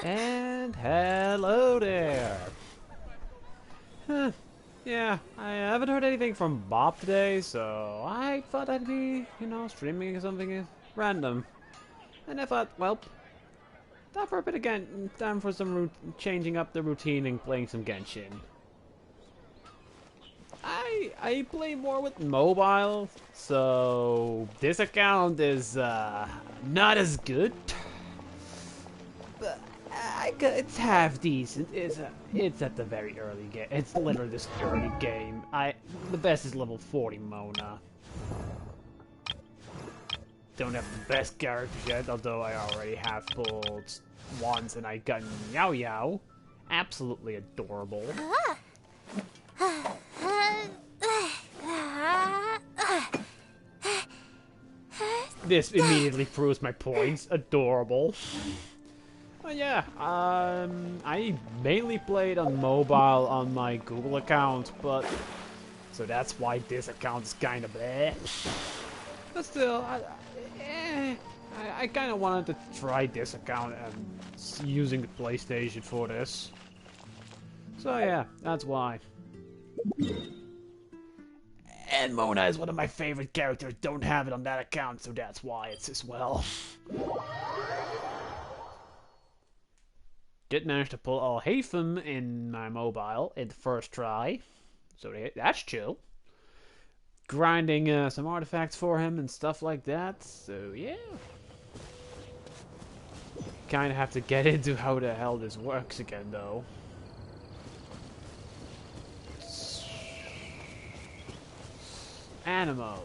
And hello there. Huh. Yeah, I haven't heard anything from Bob today, so I thought I'd be, streaming something random. And I thought, well, time for a bit again. Time for some changing up the routine and playing some Genshin. I play more with mobile, so this account is not as good. But it's half decent. It's at the very early game. It's literally this early game. The best is level 40 Mona. Don't have the best characters yet, although I already have pulled once and I got Meow Meow. Absolutely adorable. This immediately proves my points. Adorable. But yeah, I mainly played on mobile on my Google account, but so that's why this account is kind of bleh. But still, I kind of wanted to try this account and using the PlayStation for this. So yeah, that's why. And Mona is one of my favorite characters. Don't have it on that account, so that's why it's as well. Did manage to pull all Hatham in my mobile in the first try, so that's chill. Grinding some artifacts for him and stuff like that, so yeah. Kind of have to get into how the hell this works again, though. Animo.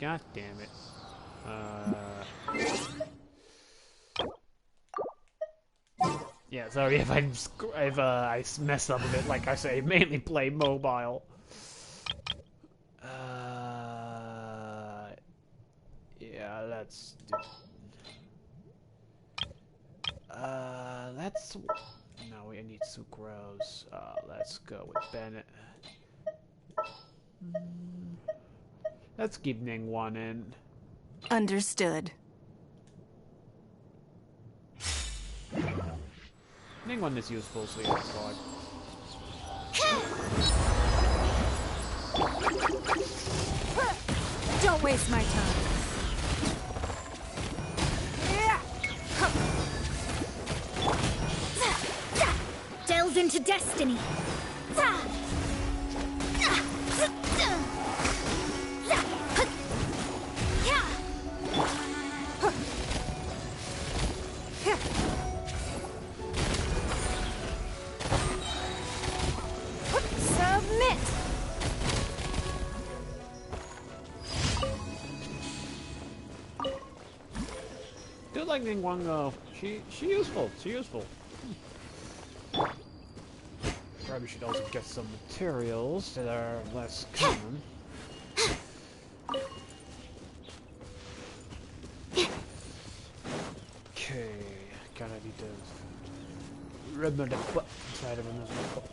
God damn it. Yeah, sorry if I mess up a bit. Like I say, mainly play mobile. Yeah, let's do. Let's. No, we need Sucrose. Let's go with Bennett. Let's keep Ningguang in. Understood. Ningguang is useful, so yeah, it's hard. Don't waste my time. Delve into destiny. Submit. Do like Ningguang though. She useful. She useful. Probably should also get some materials that are less common. Okay, gotta need to remember the button. Try to remember the button.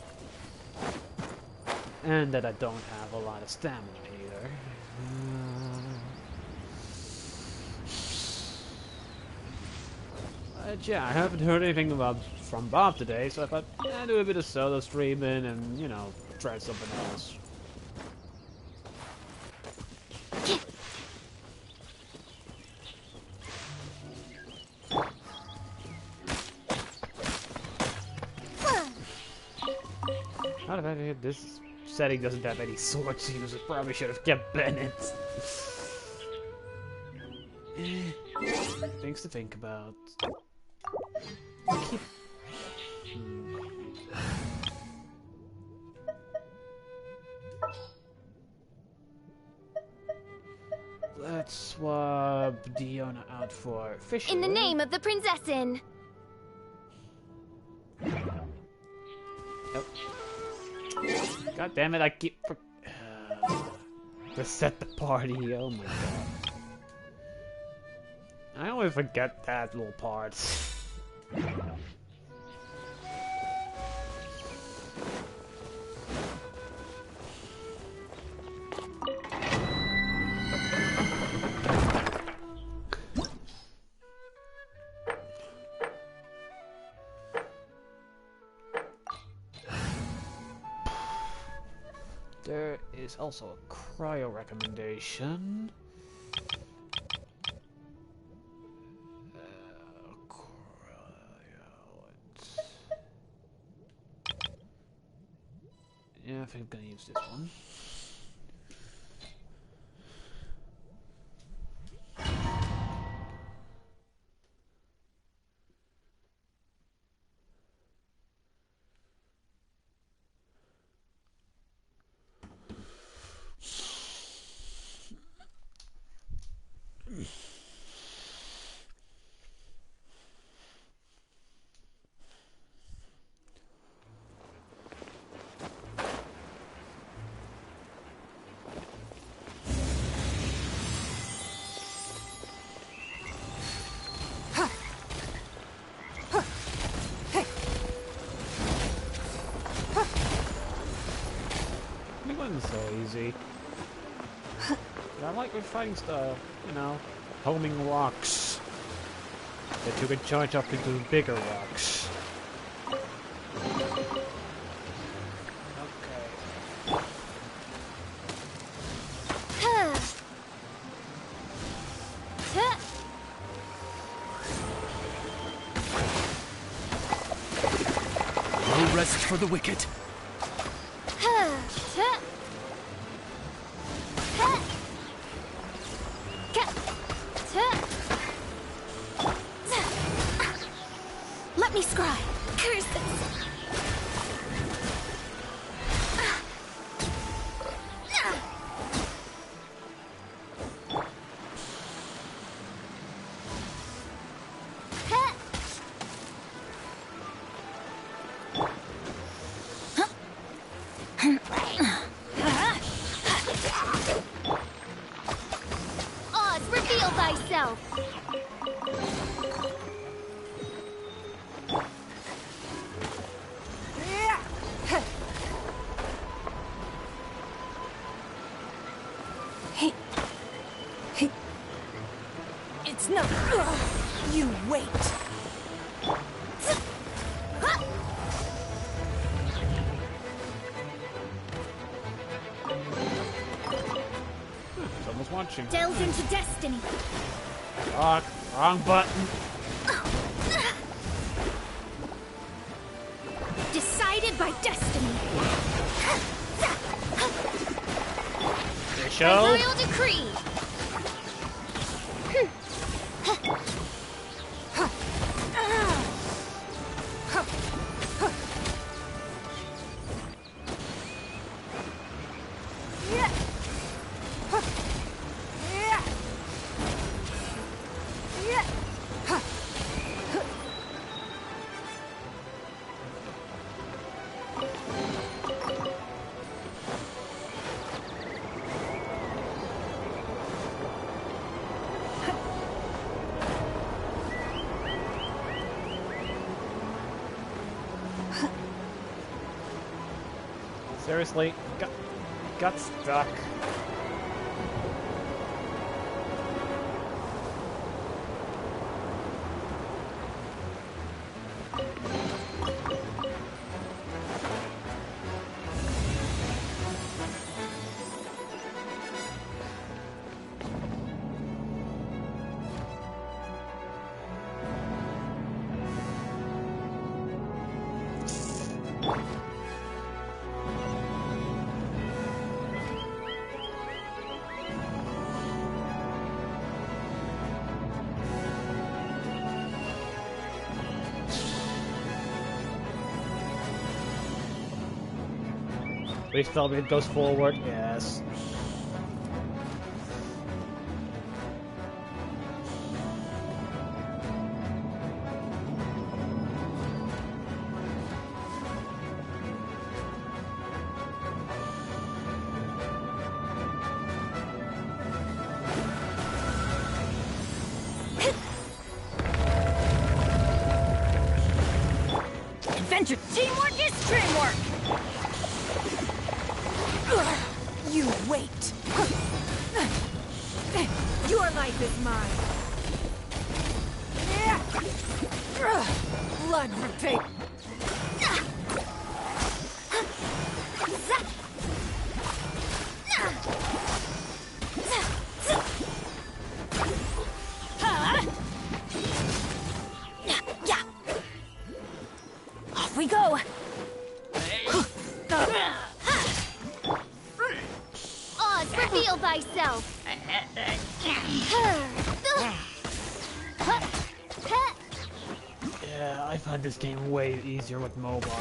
And that I don't have a lot of stamina either. Yeah, I haven't heard anything from Bob today, so I thought I'd do a bit of solo streaming and, try something else. How did I hit this? Setting doesn't have any swords to use. It probably should have kept Bennett. Things to think about. Let's swap Diona out for Fisher. In the name of the Prinzessin. Nope. God damn it, I keep reset the party, oh my god. I always forget that little part. is also a cryo recommendation. Yeah, I think I'm gonna use this one. It wasn't so easy. But I like your fighting style, you know, homing rocks that you can charge up into bigger rocks. No rest for the wicked. Let me scry. Curses. Oz, reveal thyself. It's no. You wait. Someone's watching. Delves into destiny. Fuck, wrong button. Decided by destiny. By Show. royal decree. Seriously, got stuck. Please tell me it goes forward. Yes. Adventure teamwork is dreamwork. You wait. Your life is mine. Blood repay. Heal thyself. Yeah, I find this game way easier with mobile.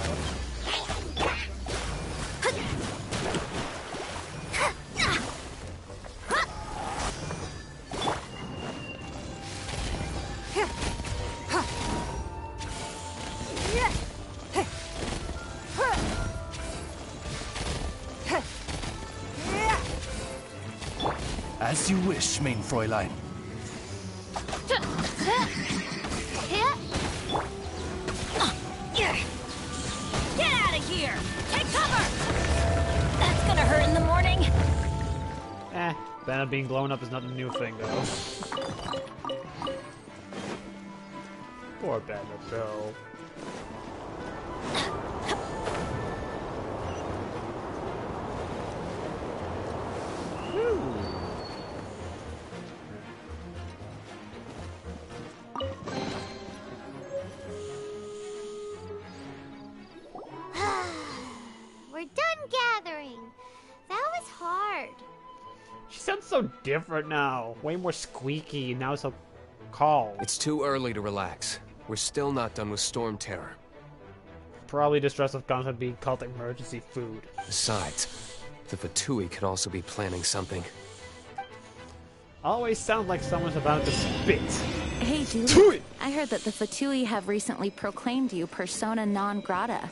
As you wish, main Fräulein. Get out of here! Take cover! That's gonna hurt in the morning. Banner being blown up is not a new thing, though. Poor Banner, though. We're done gathering. That was hard. She sounds so different now. Way more squeaky, and now so calm. It's too early to relax. We're still not done with Storm Terror. Probably the stress of constantly being called emergency food. Besides, the Fatui could also be planning something. Always sound like someone's about to spit. Hey, Julie. I heard that the Fatui have recently proclaimed you persona non grata.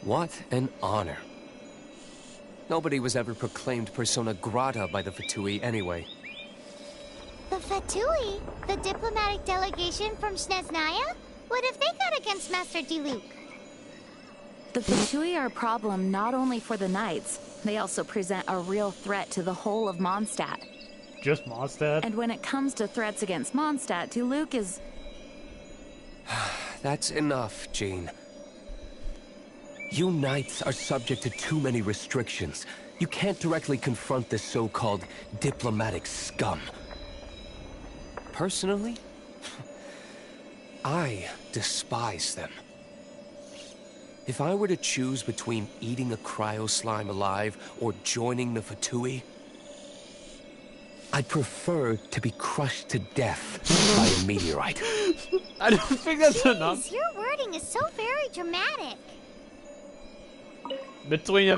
What an honor. Nobody was ever proclaimed persona grata by the Fatui anyway. The Fatui? The diplomatic delegation from Snezhnaya? What have they got against Master Diluc? The Fatui are a problem not only for the Knights, they also present a real threat to the whole of Mondstadt. Just Mondstadt? And when it comes to threats against Mondstadt, Diluc is... That's enough, Jean. You Knights are subject to too many restrictions. You can't directly confront this so-called diplomatic scum. Personally, I despise them. If I were to choose between eating a cryo slime alive or joining the Fatui, I'd prefer to be crushed to death by a meteorite. I don't think that's enough. Your wording is so very dramatic. Between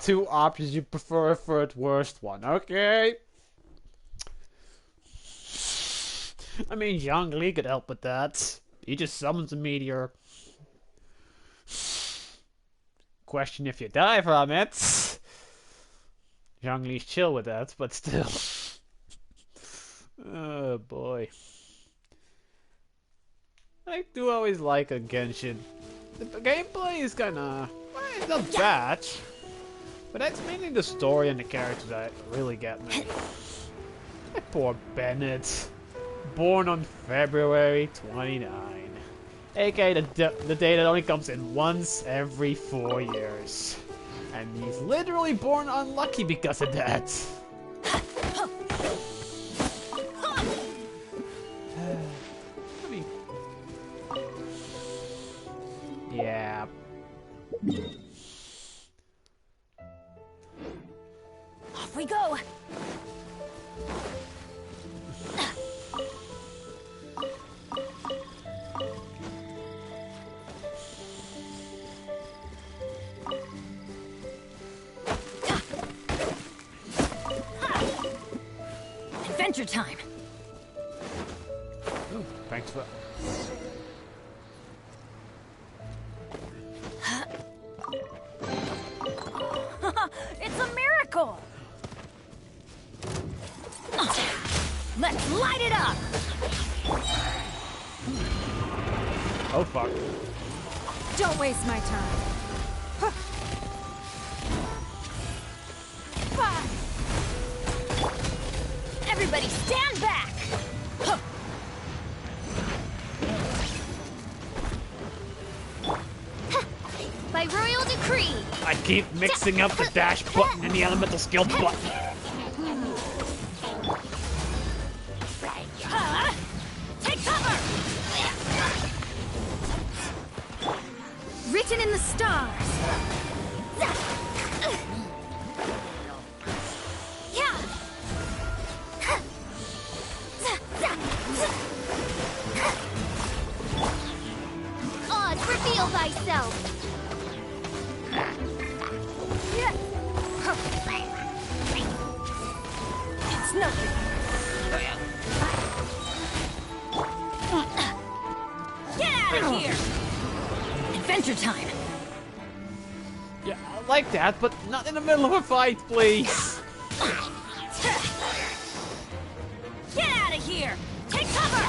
two options, you prefer a third worst one, okay? I mean, Zhongli could help with that. He just summons a meteor. Question if you die from it. Zhongli's chill with that, but still. Oh boy. I do always like a Genshin. The gameplay is kinda... well, it's not bad. But that's mainly the story and the characters that really get me. Poor Bennett. Born on February 29. aka the day that only comes in once every 4 years. And he's literally born unlucky because of that. I mean... yeah. Off we go. Adventure time. Ooh, thanks for... It's a miracle! Let's light it up! oh fuck. Don't waste my time. Everybody stand back! By royal decree. I keep mixing up the dash button and the elemental skill button. Take cover! Written in the stars. nothing. Get out of here! Adventure time. Yeah, I like that, but not in the middle of a fight, please. Get out of here! Take cover!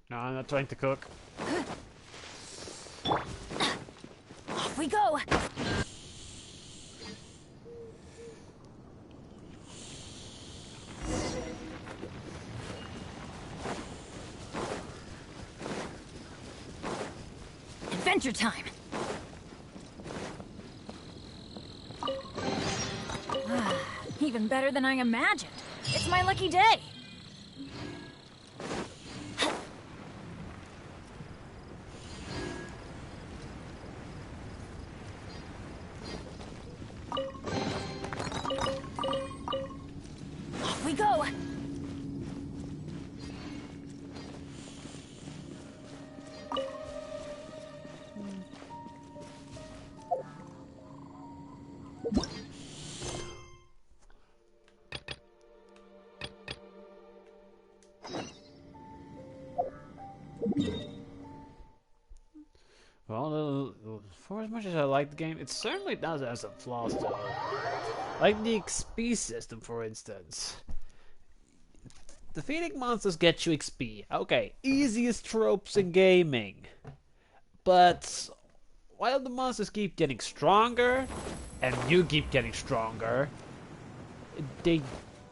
No, I'm not trying to cook. Off we go! Adventure time! Even better than I imagined. It's my lucky day. Off we go. Well, for as much as I like the game, it certainly does have some flaws though. Like the XP system, for instance. Defeating monsters gets you XP. Okay, easiest tropes in gaming. But while the monsters keep getting stronger, and you keep getting stronger, they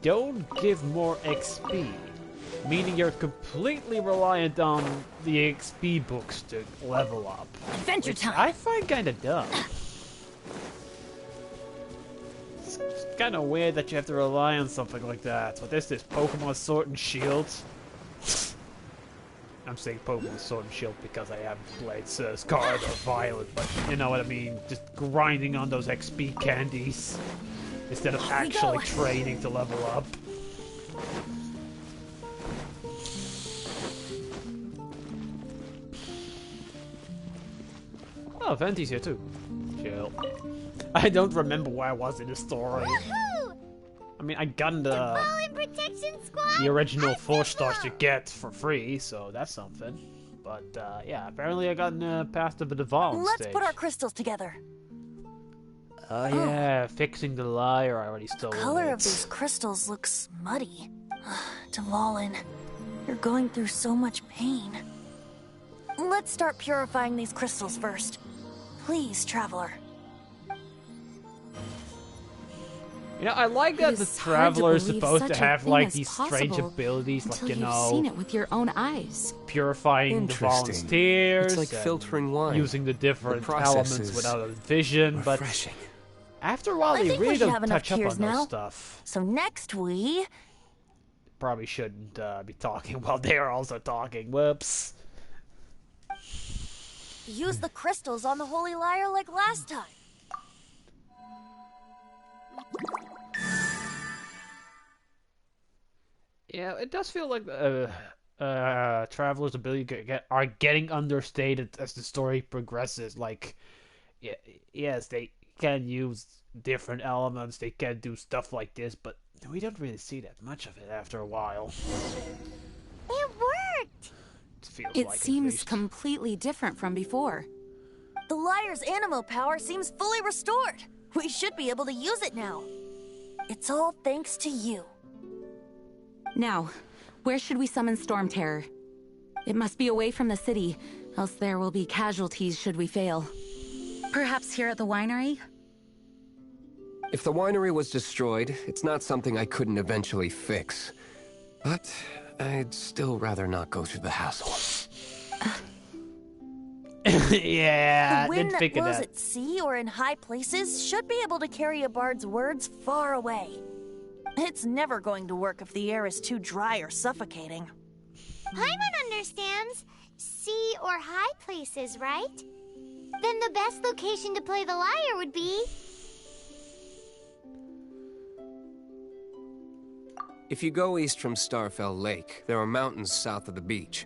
don't give more XP. Meaning you're completely reliant on the XP books to level up. Adventure Which time! I find kinda dumb. It's kinda weird that you have to rely on something like that. What is this, Pokemon Sword and Shield? I'm saying Pokemon Sword and Shield because I haven't played Scarlet or Violet, but you know what I mean. Just grinding on those XP candies instead of actually training to level up. Oh, Venti's here too. Chill. I don't remember where I was in the story. Woohoo! I mean, I got the Fallen Protection Squad. original 4 Assemble! stars to get for free, so that's something. But yeah, apparently I got past the Devon Let's stage. put our crystals together. Oh yeah, fixing the lyre. I already stole The color it. of these crystals looks muddy. Dvalin, you're going through so much pain. Let's start purifying these crystals first. Please, Traveler. You know, I like that the It is hard to Traveler is believe supposed to such a have thing like is these strange possible abilities, like until you you've seen know, it with your own eyes. purifying the Interesting. volunteers, It's like and filtering wine. using the different The process elements is without a vision. But refreshing. after a while, I they think we really should don't have enough touch up on tears those now. stuff. So next we... Probably shouldn't be talking while they're also talking. Whoops. use the crystals on the Holy Lyre like last time. Yeah, it does feel like Traveler's ability are getting understated as the story progresses. Like, yeah, yes, they can use different elements, they can do stuff like this, but we don't really see that much of it after a while. It worked. It feels It like, at seems least. completely different from before. The Lyre's animal power seems fully restored. We should be able to use it now. It's all thanks to you. Now, where should we summon Storm Terror? It must be away from the city, else there will be casualties should we fail. Perhaps here at the winery? If the winery was destroyed, it's not something I couldn't eventually fix. But I'd still rather not go through the hassle. Yeah, The wind didn't that think of blows that. at sea or in high places should be able to carry a bard's words far away. It's never going to work if the air is too dry or suffocating. Paimon understands. sea or high places, right? Then the best location to play the lyre would be... If you go east from Starfell Lake, there are mountains south of the beach.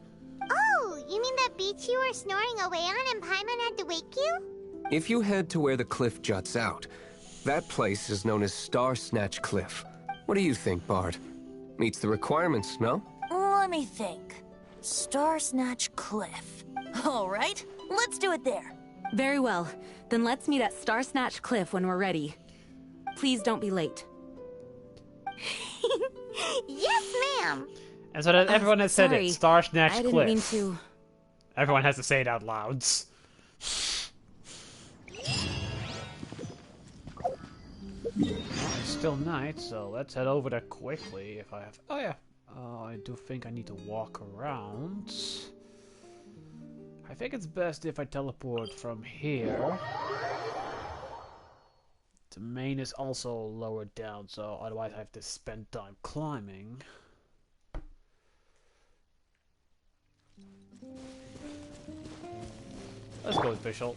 Oh, you mean that beach you were snoring away on and Paimon had to wake you? If you head to where the cliff juts out, that place is known as Star Snatch Cliff. What do you think, Bard? Meets the requirements, no? Let me think. Star Snatch Cliff. All right, let's do it there. Very well. Then let's meet at Star Snatch Cliff when we're ready. Please don't be late. Yes, ma'am. And so that everyone has said sorry. it. Star Snatch I Cliff. didn't mean to. Everyone has to say it out loud. Well, it's still night, so let's head over there quickly if I have... Oh yeah. I do think I need to walk around. I think it's best if I teleport from here. The main is also lower down, so otherwise I have to spend time climbing. Let's go with Vishal.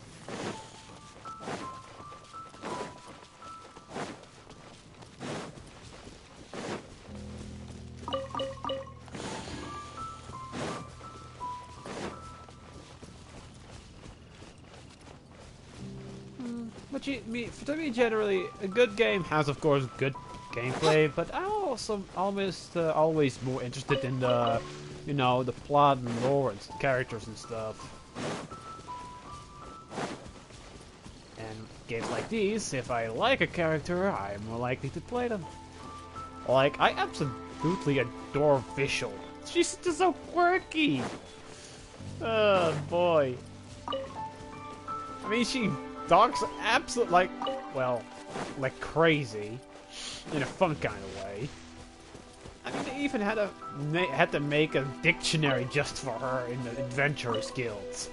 But to me, generally, a good game has, of course, good gameplay. But I'm also almost always more interested in the, you know, the plot and lore and characters and stuff. And games like these, if I like a character, I'm more likely to play them. Like, I absolutely adore Vishal. She's just so quirky. Oh boy. I mean, she talks absolutely like crazy, in a fun kind of way. I mean, they even had to make a dictionary just for her in the Adventurers Guilds.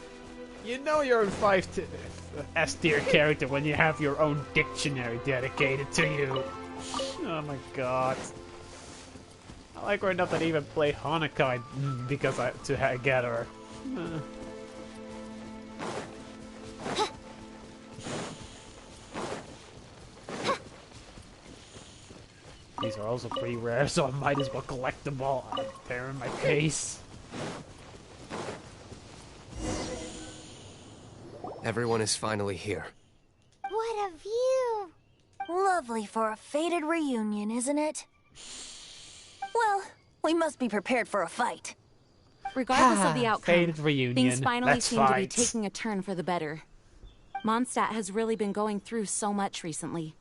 You know you're a S tier character when you have your own dictionary dedicated to you. Oh my god. I like her enough that I even play Hanukkah because to get her. These are also pretty rare, so I might as well collect them all. They're in my case. Everyone is finally here. What a view! Lovely for a fated reunion, isn't it? Well, we must be prepared for a fight. Regardless of the outcome, fated reunion. things finally Let's seem to be fight. taking a turn for the better. Mondstadt has really been going through so much recently.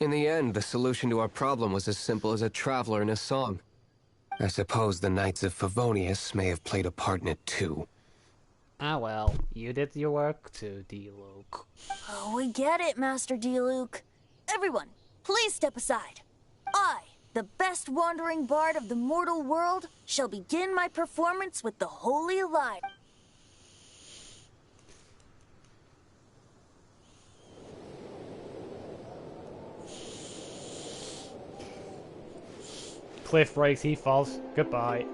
In the end, the solution to our problem was as simple as a traveler in a song. I suppose the Knights of Favonius may have played a part in it too. Ah well, you did your work too, D-Luke. Oh, we get it, Master D-Luke. Everyone, please step aside. I, the best wandering bard of the mortal world, shall begin my performance with the Holy Lyre. Cliff breaks, he falls. Goodbye.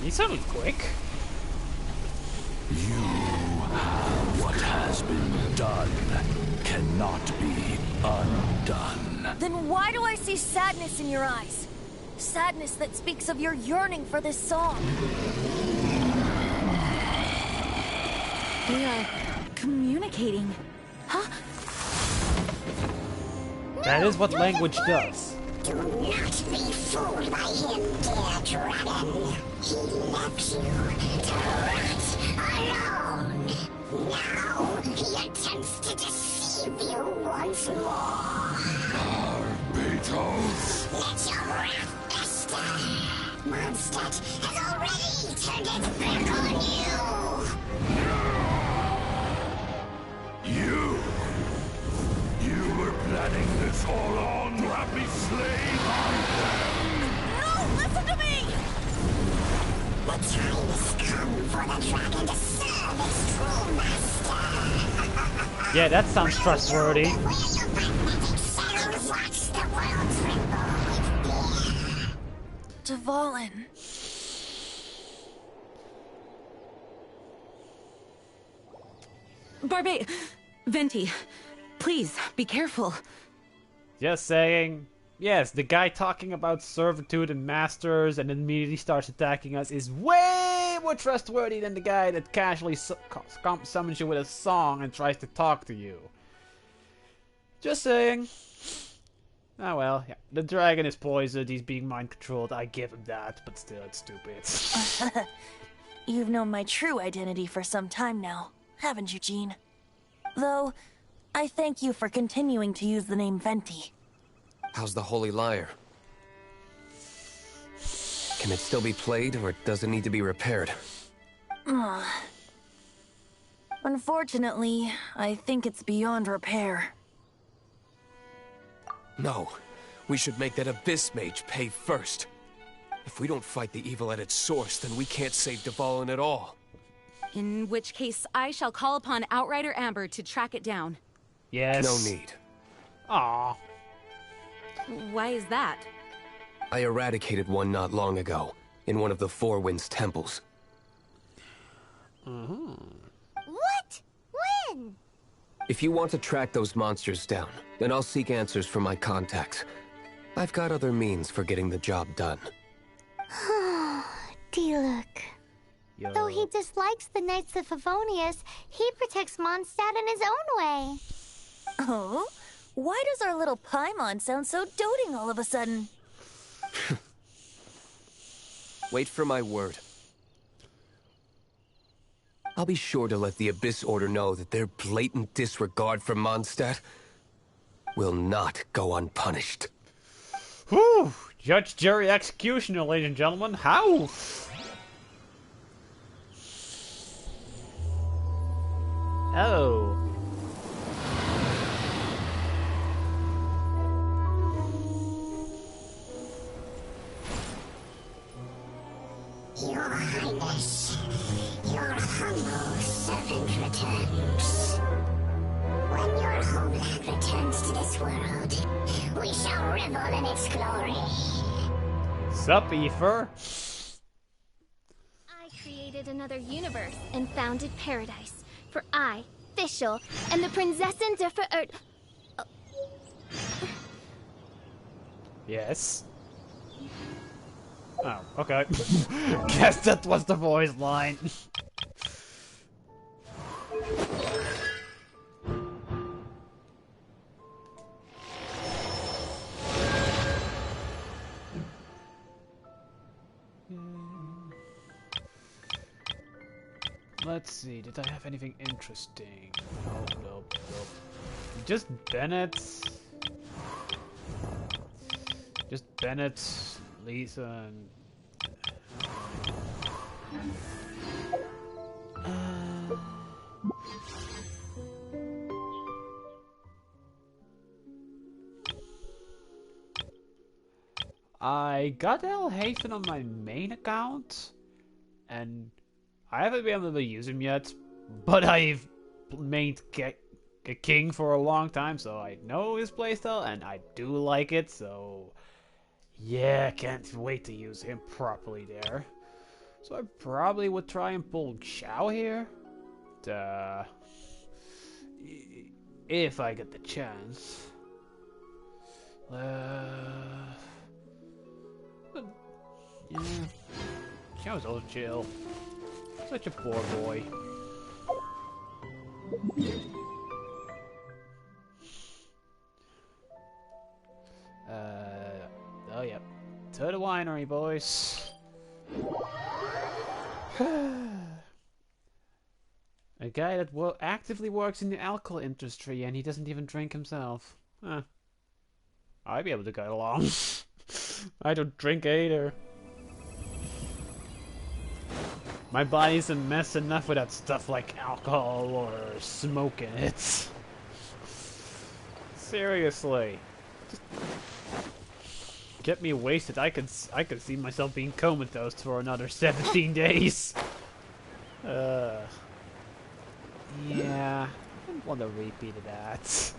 He sounded quick. What has been done cannot be undone. Then why do I see sadness in your eyes? Sadness that speaks of your yearning for this song. We are communicating. Huh? That is what language does. Do not be fooled by him, dear dragon. He left you to rot alone. Now he attempts to deceive you once more. Beatles. Let your wrath fester. Mondstadt has already turned its back on you. You were planning this all along to have me slain. No, listen to me! The time has come for the dragon to serve its true master. Yeah, that sounds trustworthy. Dvalin. Barbe... Venti, please, be careful. Just saying. Yes, the guy talking about servitude and masters and then immediately starts attacking us is way more trustworthy than the guy that casually summons you with a song and tries to talk to you. Just saying. Oh well, yeah. The dragon is poisoned, he's being mind controlled, I give him that, but still it's stupid. You've known my true identity for some time now, haven't you, Jean? Though, I thank you for continuing to use the name Venti. How's the Holy Lyre? Can it still be played, or does it need to be repaired? Unfortunately, I think it's beyond repair. No. We should make that Abyss Mage pay first. If we don't fight the evil at its source, then we can't save Dvalin at all. In which case, I shall call upon Outrider Amber to track it down. Yes. No need. Aww. Why is that? I eradicated one not long ago, in one of the Four Winds temples. What? When? If you want to track those monsters down, then I'll seek answers from my contacts. I've got other means for getting the job done. Diluc. Yo. Though he dislikes the Knights of Favonius, he protects Mondstadt in his own way. Oh? Why does our little Paimon sound so doting all of a sudden? Wait for my word. I'll be sure to let the Abyss Order know that their blatant disregard for Mondstadt will not go unpunished. Whew! Judge, jury, executioner, ladies and gentlemen. How? Oh. Your Highness, your humble servant returns. When your homeland returns to this world, we shall revel in its glory. Sup, Aoife? I created another universe and founded paradise. For I, Fischl, and the Prinzessin der Verirrt... Yes. Oh, okay. Guess that was the voice line. Let's see, did I have anything interesting? Nope, nope, nope. Just Bennett. Just Bennett, Lisa, and... I got El Hafen on my main account, and I haven't been able to use him yet, but I've made a king for a long time, so I know his playstyle, and I do like it, so yeah, can't wait to use him properly there. So I probably would try and pull Xiao here, if I get the chance. Yeah, Xiao's all chill. Such a poor boy. Oh yeah. To the winery, boys. A guy that actively works in the alcohol industry and he doesn't even drink himself. Huh. I'd be able to get along. I don't drink either. My body's a mess enough without stuff like alcohol or smoke in it. Seriously. Just get me wasted. I could see myself being comatose for another 17 days. Yeah. want a repeat of that.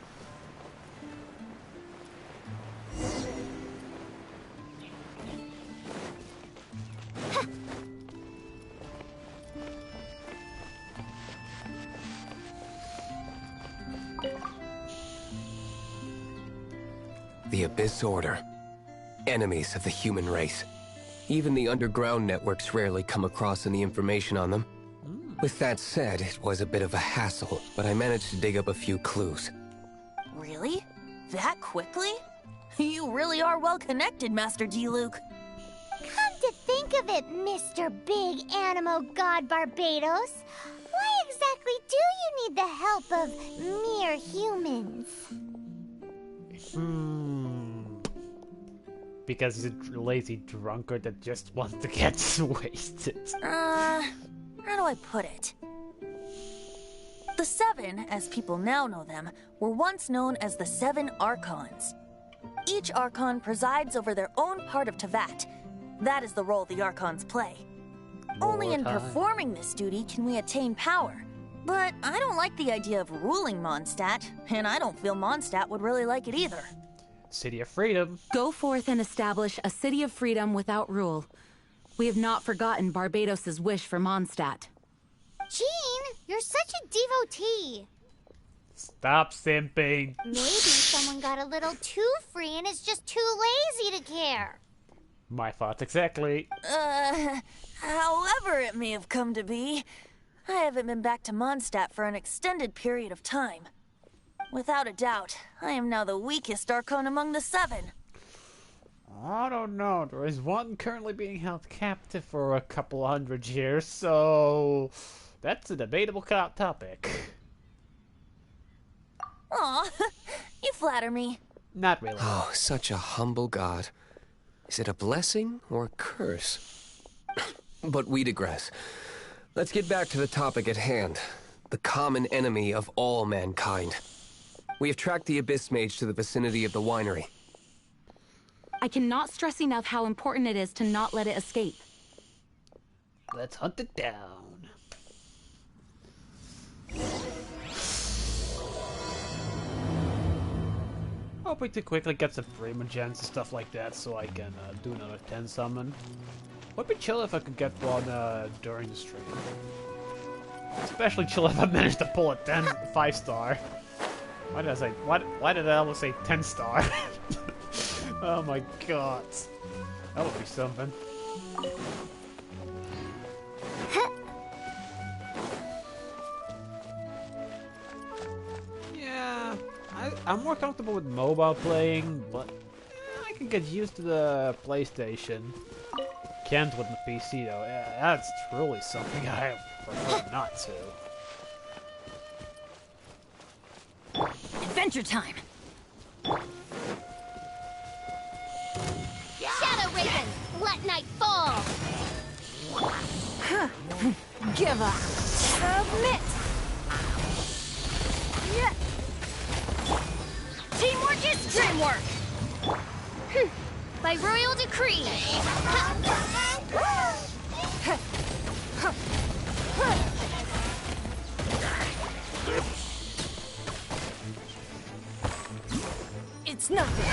The Abyss Order. Enemies of the human race. Even the underground networks rarely come across any information on them. With that said, it was a bit of a hassle, but I managed to dig up a few clues. Really? That quickly? You really are well connected, Master D-Luke. Come to think of it, Mr. Big Animal God Barbados, why exactly do you need the help of mere humans? Because he's a lazy drunkard that just wants to get wasted. How do I put it? The Seven, as people now know them, were once known as the Seven Archons. Each Archon presides over their own part of Teyvat. That is the role the Archons play. Only in performing this duty can we attain power. But I don't like the idea of ruling Mondstadt, and I don't feel Mondstadt would really like it either. City of Freedom. Go forth and establish a city of freedom without rule. We have not forgotten Barbados' wish for Mondstadt. Jean, you're such a devotee. Stop simping. Maybe someone got a little too free and is just too lazy to care. My thoughts exactly. However it may have come to be, I haven't been back to Mondstadt for an extended period of time. Without a doubt, I am now the weakest Archon among the Seven. I don't know. There is one currently being held captive for a couple 100 years, so that's a debatable topic. Aw, you flatter me. Not really. Oh, such a humble god. Is it a blessing or a curse? But we digress. Let's get back to the topic at hand. The common enemy of all mankind. We have tracked the Abyss Mage to the vicinity of the winery. I cannot stress enough how important it is to not let it escape. Let's hunt it down. Hoping to quickly get some Freeman gens and stuff like that so I can do another 10 summon. Would be chill if I could get one during the stream. Especially chill if I managed to pull a 5-star. Why did I say, why did I almost say 10-star? Oh my god. That would be something. Yeah, I'm more comfortable with mobile playing, but I can get used to the PlayStation. Can't with the PC though. Yeah, that's truly something I prefer not to. Adventure time! Shadow Raven, let night fall! Give up! Submit! Yeah. Teamwork is dreamwork! By royal decree! It's nothing!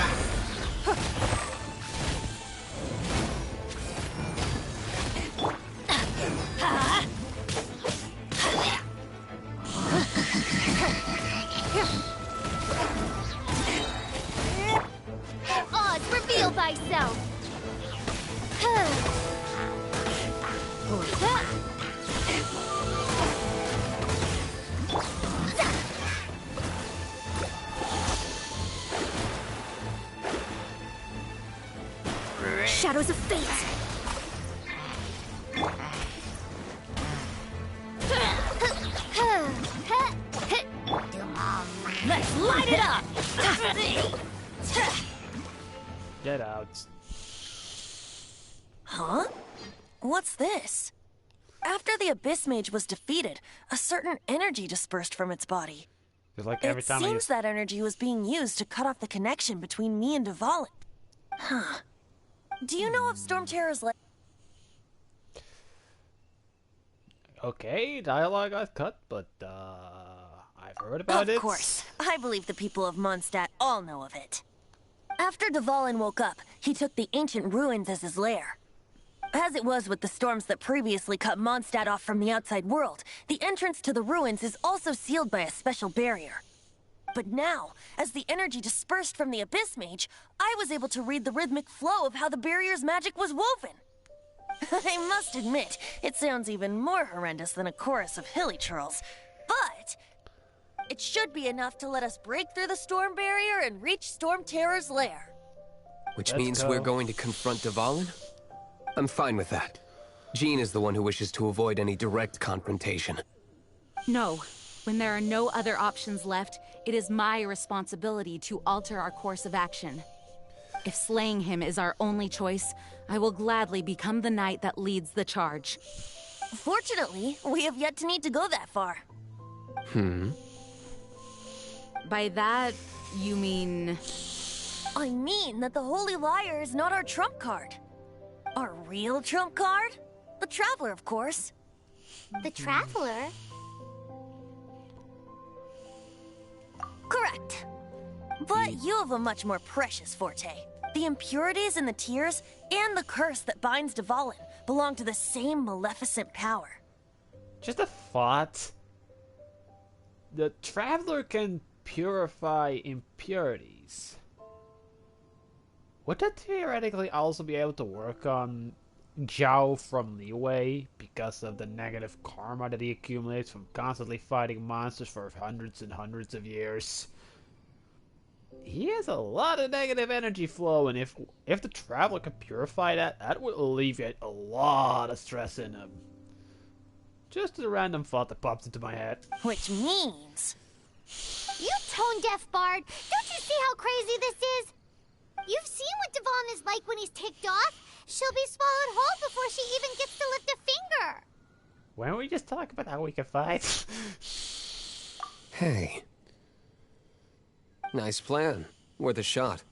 Odds, reveal thyself! Shadows of fate! Let's light it up! Get out. Huh? What's this? After the Abyss Mage was defeated, a certain energy dispersed from its body. It's like every It time seems that energy was being used to cut off the connection between me and Dvalin. Huh. Do you know if Storm Terror's like... Okay, dialogue I've cut, but I've heard about it. Of course. I believe the people of Mondstadt all know of it. After Dvalin woke up, he took the ancient ruins as his lair. As it was with the storms that previously cut Mondstadt off from the outside world, the entrance to the ruins is also sealed by a special barrier. But now, as the energy dispersed from the Abyss Mage, I was able to read the rhythmic flow of how the barrier's magic was woven. I must admit, it sounds even more horrendous than a chorus of hilly churls. But it should be enough to let us break through the storm barrier and reach Storm Terror's lair. Which Let's means go. we're going to confront Dvalin? I'm fine with that. Jean is the one who wishes to avoid any direct confrontation. No. When there are no other options left, it is my responsibility to alter our course of action. If slaying him is our only choice, I will gladly become the knight that leads the charge. Fortunately, we have yet to need to go that far. By that, you mean... I mean that the Holy Liar is not our trump card. Our real trump card? The Traveler, of course. The Traveler? Correct. But you have a much more precious forte. The impurities in the tears and the curse that binds Dvalin belong to the same maleficent power. Just a thought. The Traveler can purify impurities. Would that theoretically also be able to work on Zhao from Liyue because of the negative karma that he accumulates from constantly fighting monsters for hundreds and hundreds of years? He has a lot of negative energy flow, and if the Traveler could purify that, that would alleviate a lot of stress in him. Just a random thought that pops into my head. Which means... You tone-deaf bard! Don't you see how crazy this is? You've seen what Dvalin is like when he's ticked off. She'll be swallowed whole before she even gets to lift a finger. Why don't we just talk about how we can fight? Hey. Nice plan. Worth a shot.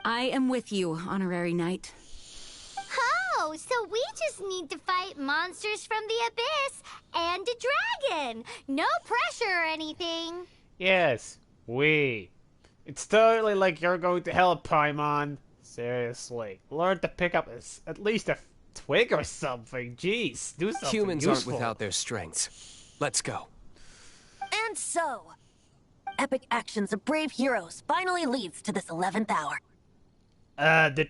I am with you, honorary knight. Oh, so we just need to fight monsters from the abyss and a dragon. No pressure or anything. Yes, we. It's totally like you're going to help, Paimon. Seriously, learn to pick up at least a twig or something. Jeez, do something Humans useful. aren't without their strengths. Let's go. And so, epic actions of brave heroes finally leads to this 11th hour. Did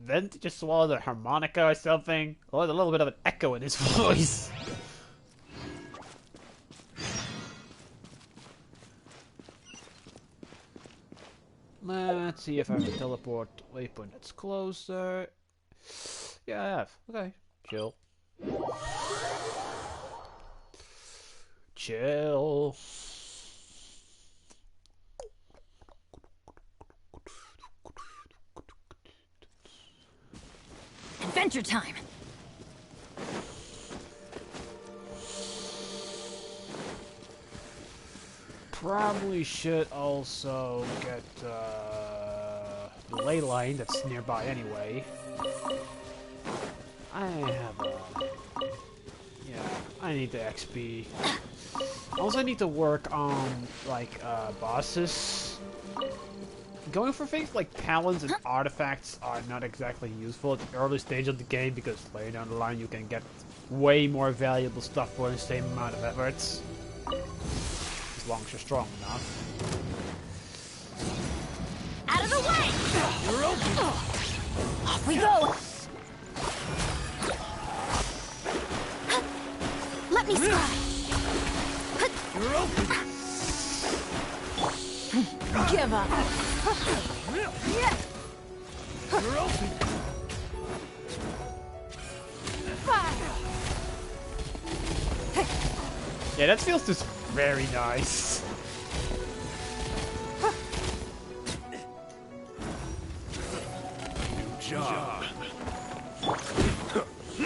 Vent just swallow the harmonica or something? Oh, there's a little bit of an echo in his voice. Let's see if I have a teleport waypoint that's closer. Yeah, I have. Okay, chill. Chill. Adventure time! Probably should also get the ley line that's nearby anyway. I have yeah, I need the XP. Also, I need to work on like bosses. Going for things like talents and artifacts are not exactly useful at the early stage of the game because later down the line you can get way more valuable stuff for the same amount of efforts. As long as you're strong enough. Out of the way! You're open! Off we go! Let me try! You're open! Give up! You're open! Yeah, that feels just very nice. New job.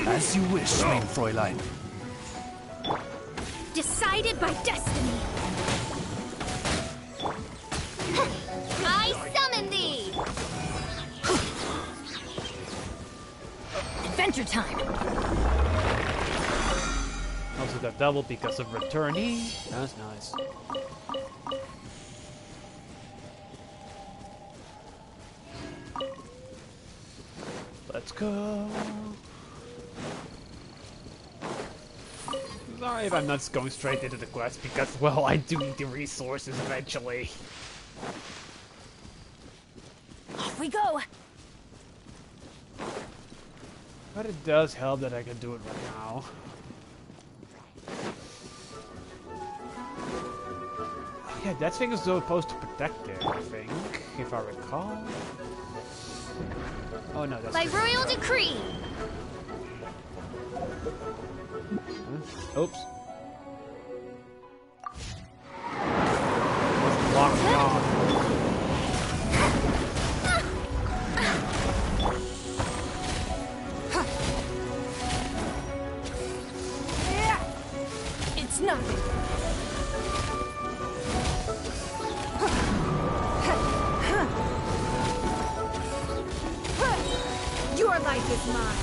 As you wish, mein Fräulein. Decided by destiny. I summon thee! Adventure time! Also got double because of returning. That's nice. go. Sorry if I'm not going straight into the quest because, well, I do need the resources eventually. Off we go. But it does help that I can do it right now. Oh, yeah, that thing is supposed to protect it, I think, if I recall. Oh no, that's By royal decree. Oops. Locked on. It's nothing. Your life is mine.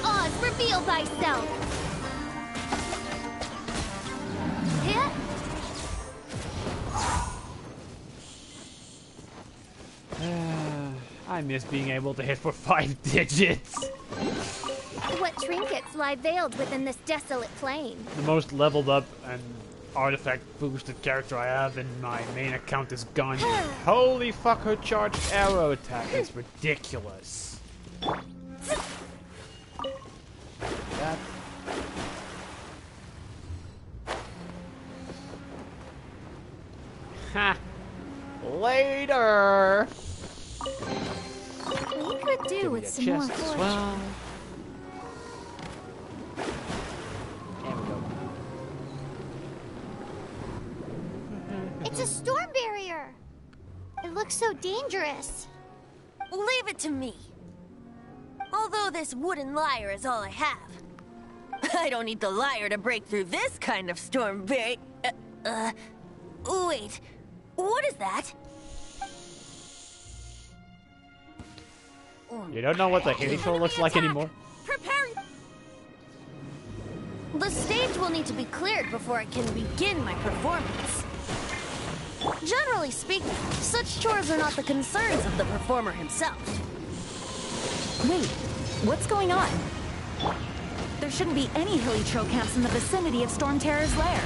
Oz, reveal thyself. Hit. I miss being able to hit for 5 digits. What trinkets lie veiled within this desolate plain? The most leveled up and artifact boosted character I have in my main account is Genshin. Holy fuck, her charged arrow attack is ridiculous. That. Ha! Later! We could do with some more Chest as fortune. well. There we go. It's a storm barrier. It looks so dangerous. Leave it to me. Although this wooden lyre is all I have. I don't need the lyre to break through this kind of storm barrier. Wait. What is that? You don't know what the helixor looks like anymore? Prepare. The stage will need to be cleared before I can begin my performance. Generally speaking, such chores are not the concerns of the performer himself. Wait, what's going on? There shouldn't be any helixor camps in the vicinity of Storm Terror's lair.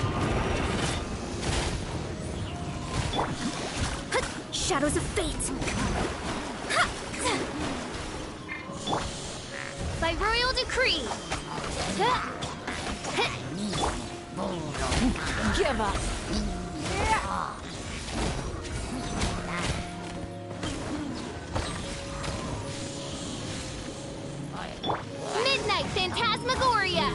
Shadows of fate. By royal decree. Give up! Midnight Phantasmagoria.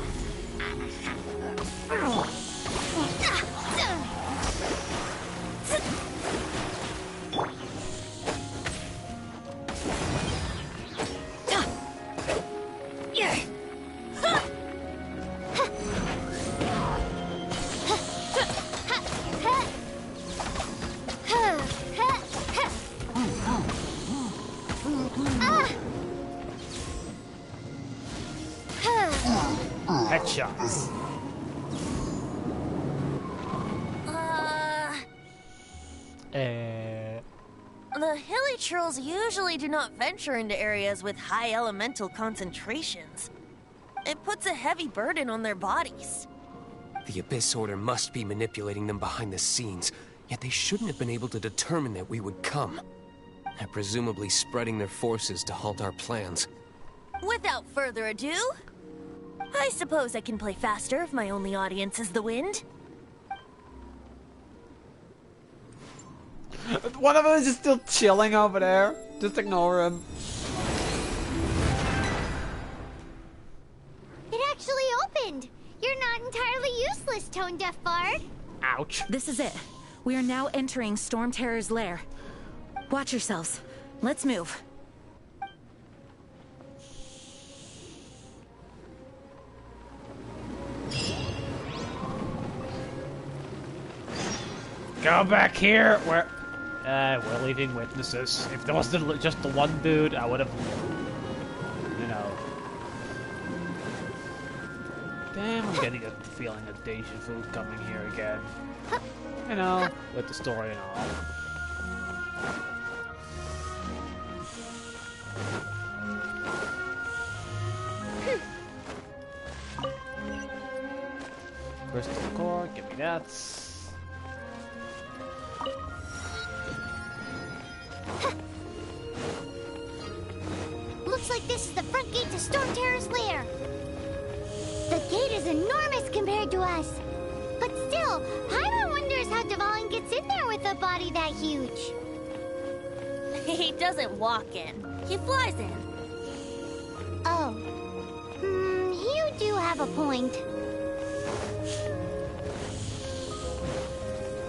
Headshots. The hilichurls usually do not venture into areas with high elemental concentrations. It puts a heavy burden on their bodies. The Abyss Order must be manipulating them behind the scenes, yet they shouldn't have been able to determine that we would come. They're presumably spreading their forces to halt our plans. Without further ado, I suppose I can play faster if my only audience is the wind. One of them is just still chilling over there. Just ignore him. It actually opened. You're not entirely useless, Tone Deaf Bard. Ouch. This is it. We are now entering Storm Terror's lair. Watch yourselves. Let's move. Go back here. We're leaving witnesses. If there was just the one dude, I would have, you know. Damn, I'm getting a feeling of deja vu coming here again. You know, with the story and all. Crystal core, give me that. Looks like this is the front gate to Storm Terror's lair. The gate is enormous compared to us. But still, Paimon wonders how Devon gets in there with a body that huge. He doesn't walk in. He flies in. Oh. You do have a point.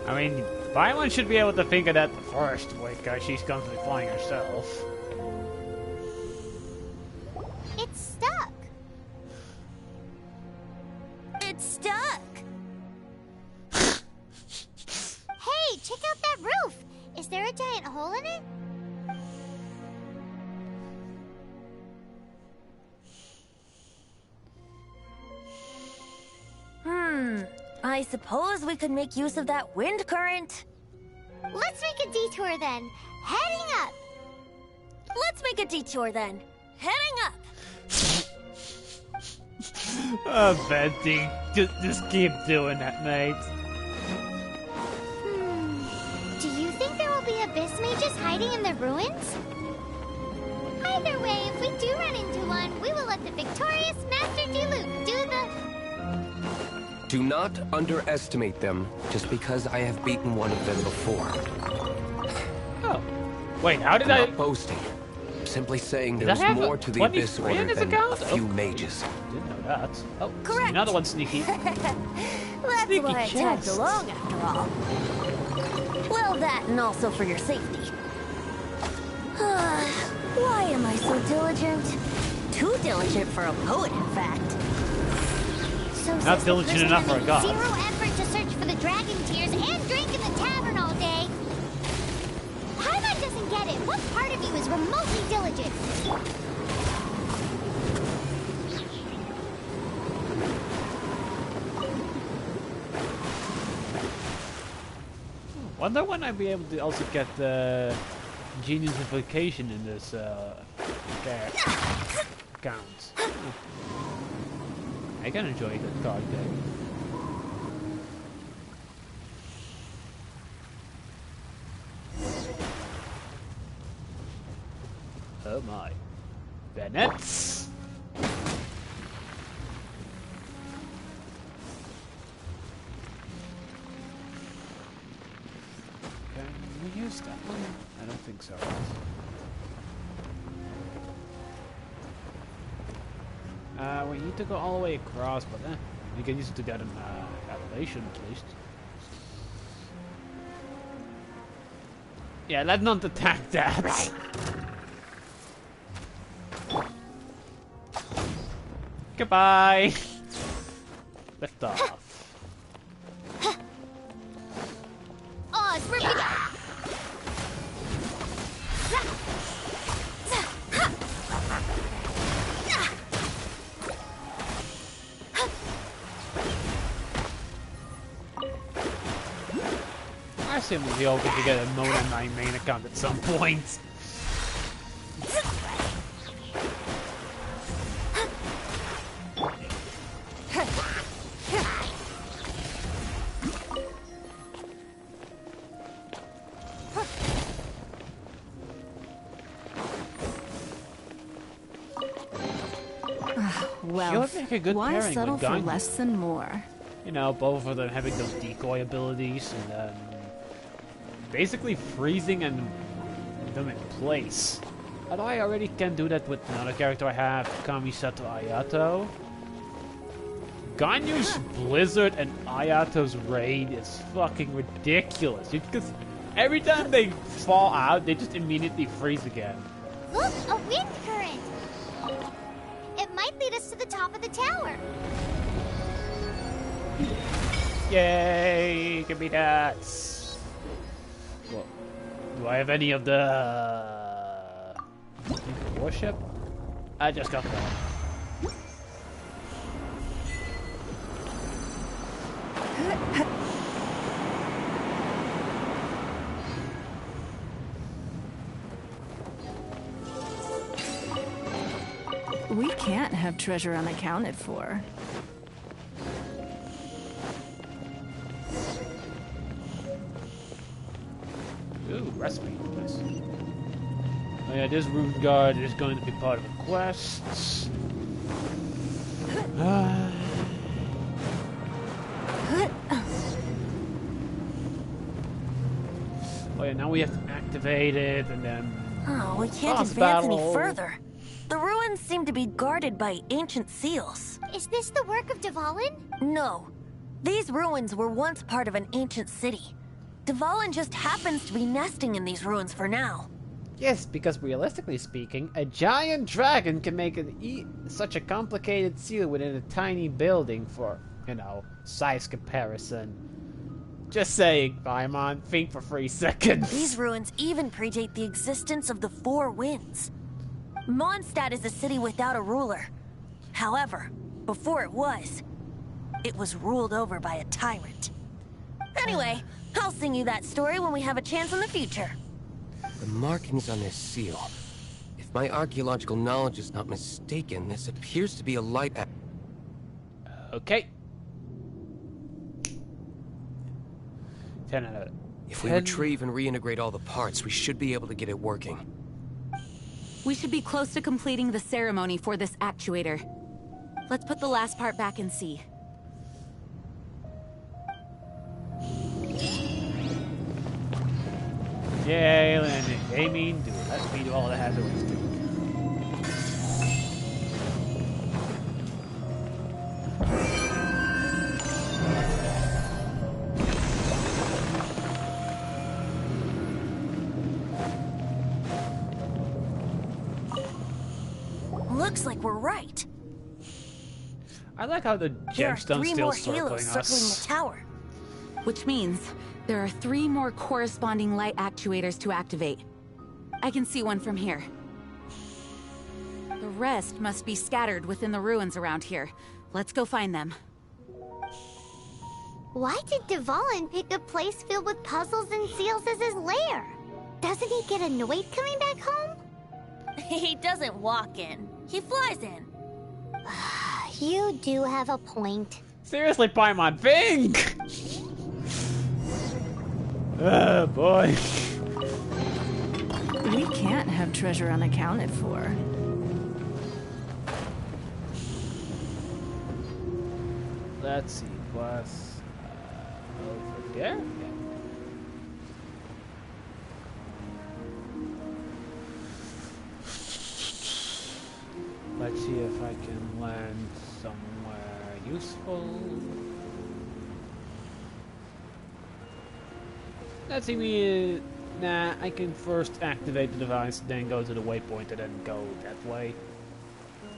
I mean, Paimon should be able to think of that first, because she's constantly flying herself. It's stuck. It's stuck. Hey, check out that roof. Is there a giant hole in it? I suppose we could make use of that wind current. Let's make a detour then. Heading up. Let's make a detour then. Heading up. Venting. Just keep doing that, mate. Do you think there will be abyss mages hiding in the ruins? Either way, if we do run into one, we will let the victorious Master Diluc do the... Do not underestimate them just because I have beaten one of them before. Oh. Wait, how did I'm not boasting. I'm simply saying there's more to the Abyss Order than a few mages. Didn't know that. Oh, correct. Another one sneaky. That's Sneaky why I tagged chest. along after all. Well, that and also for your safety. Why am I so diligent? Too diligent for a poet, in fact. So Not diligent enough for a god. Zero effort to search for the dragon tears and drink in the tavern all day. Paimon doesn't get it. What part of you is remotely diligent? Wonder when I'd be able to also get the Genius Invocation in this account. I can enjoy that card game. Oh my. Bennett! Can we use that one? I don't think so. We need to go all the way across, but we can use it to get an elevation at least. Yeah, let's not attack that. Goodbye. Lift off. Oz, rip it up. I assume we'll be able to get a mode on my main account at some point. Well, She would make a good why pairing settle with for Ganyu. less than more? You know, both of them having those decoy abilities and then basically freezing and them in place. Although I already can do that with another character I have, Kamisato Ayato. Ganyu's Blizzard and Ayato's Raid is fucking ridiculous. Because every time they fall out, they just immediately freeze again. Look, a wind current. It might lead us to the top of the tower. Yay! Give me that! Well, do I have any of the warship? I just got one. We can't have treasure unaccounted for. Ooh, recipe. Nice. Oh yeah, this root guard is going to be part of the quests. Oh yeah, now we have to activate it, and then... Oh, we can't advance any further. The ruins seem to be guarded by ancient seals. Is this the work of Dvalin? No. These ruins were once part of an ancient city. Dvalin just happens to be nesting in these ruins for now. Yes, because realistically speaking, a giant dragon can make such a complicated seal within a tiny building for, you know, size comparison. Just saying, Paimon, think for 3 seconds. These ruins even predate the existence of the Four Winds. Mondstadt is a city without a ruler. However, before it was ruled over by a tyrant. Anyway, I'll sing you that story when we have a chance in the future. The markings on this seal. If my archaeological knowledge is not mistaken, this appears to be a light... Okay. 10 out of 10. If we retrieve and reintegrate all the parts, we should be able to get it working. We should be close to completing the ceremony for this actuator. Let's put the last part back and see. Yay, landing. Aiming, do it. Let me do all the hazard lifting. Looks like we're right. I like how the gemstone's still circling us. Circling the tower. Which means there are 3 more corresponding light actuators to activate. I can see one from here. The rest must be scattered within the ruins around here. Let's go find them. Why did Dvalin pick a place filled with puzzles and seals as his lair? Doesn't he get annoyed coming back home? He doesn't walk in. He flies in. You do have a point. Seriously, Paimon, think! Oh, boy. We can't have treasure unaccounted for. Let's see, plus... over there? Yeah. Let's see if I can land somewhere useful. Let's see, nah, I can first activate the device, then go to the waypoint, and then go that way.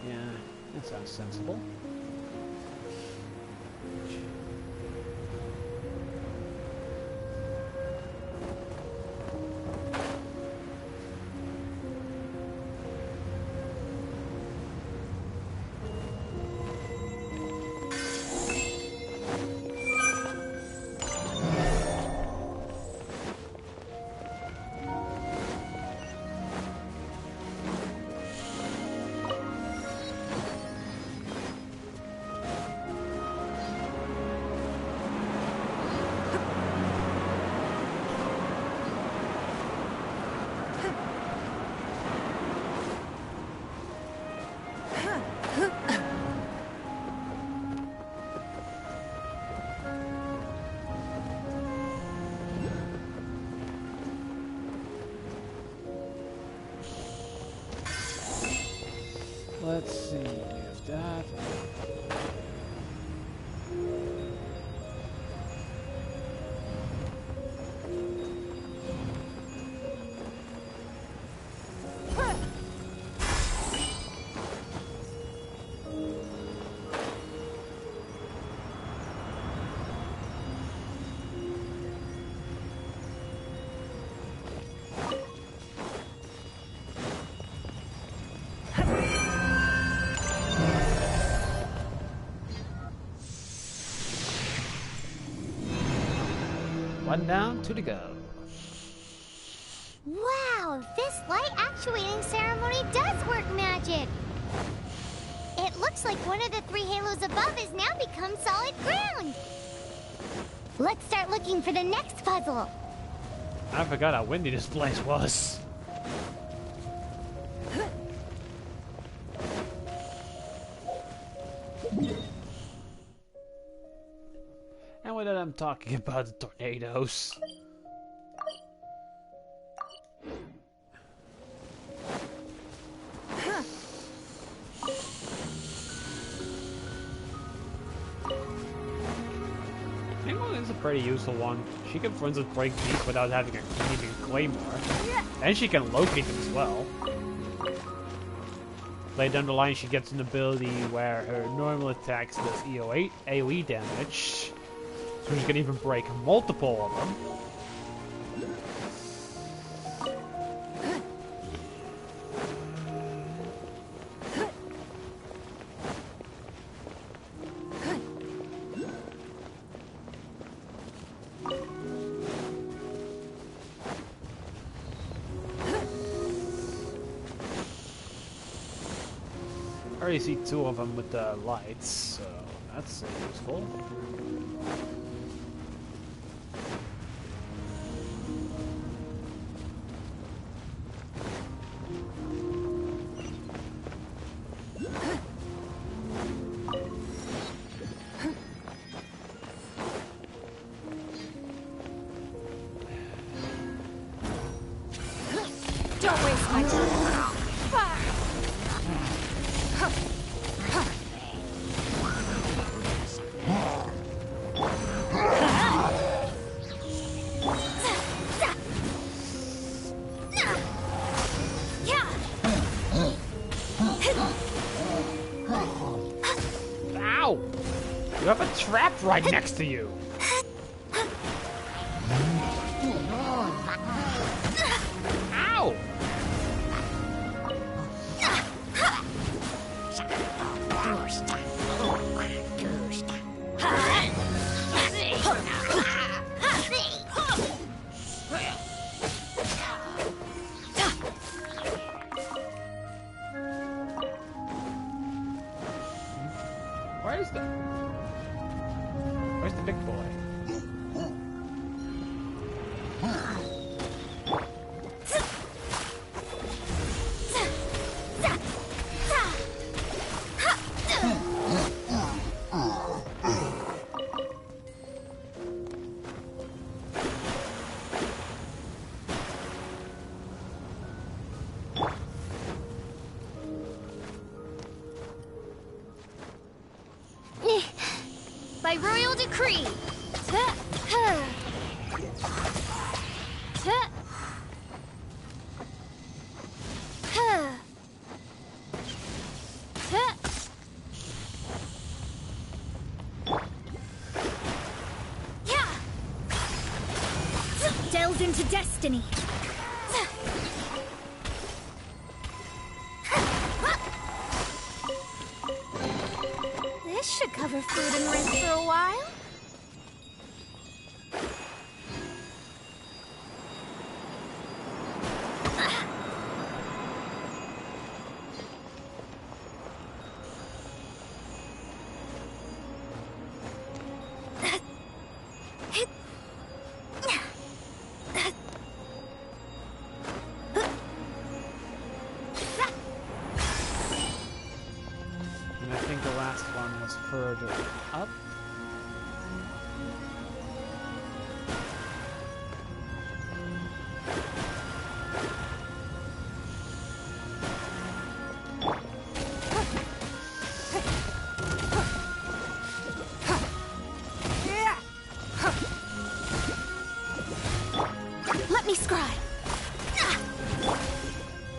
Yeah, that sounds sensible. Let's see if that... One down, 2 to go. Wow, this light actuating ceremony does work magic! It looks like one of the 3 halos above has now become solid ground! Let's start looking for the next puzzle! I forgot how windy this place was. And with that, I'm talking about the tornadoes. Ningguang is a pretty useful one. She can, for instance, break these without having needing a claymore. And she can locate them as well. Later down the line, she gets an ability where her normal attacks does AoE damage. So she can even break multiple of them. I already see two of them with the lights, so that's useful. Don't waste my time. Ow! You have a trap right next to you! Ow! Where's the big boy? By royal decree. Delved into destiny. This should cover food and rent for a while. And I think the last one was further up. Let me scribe.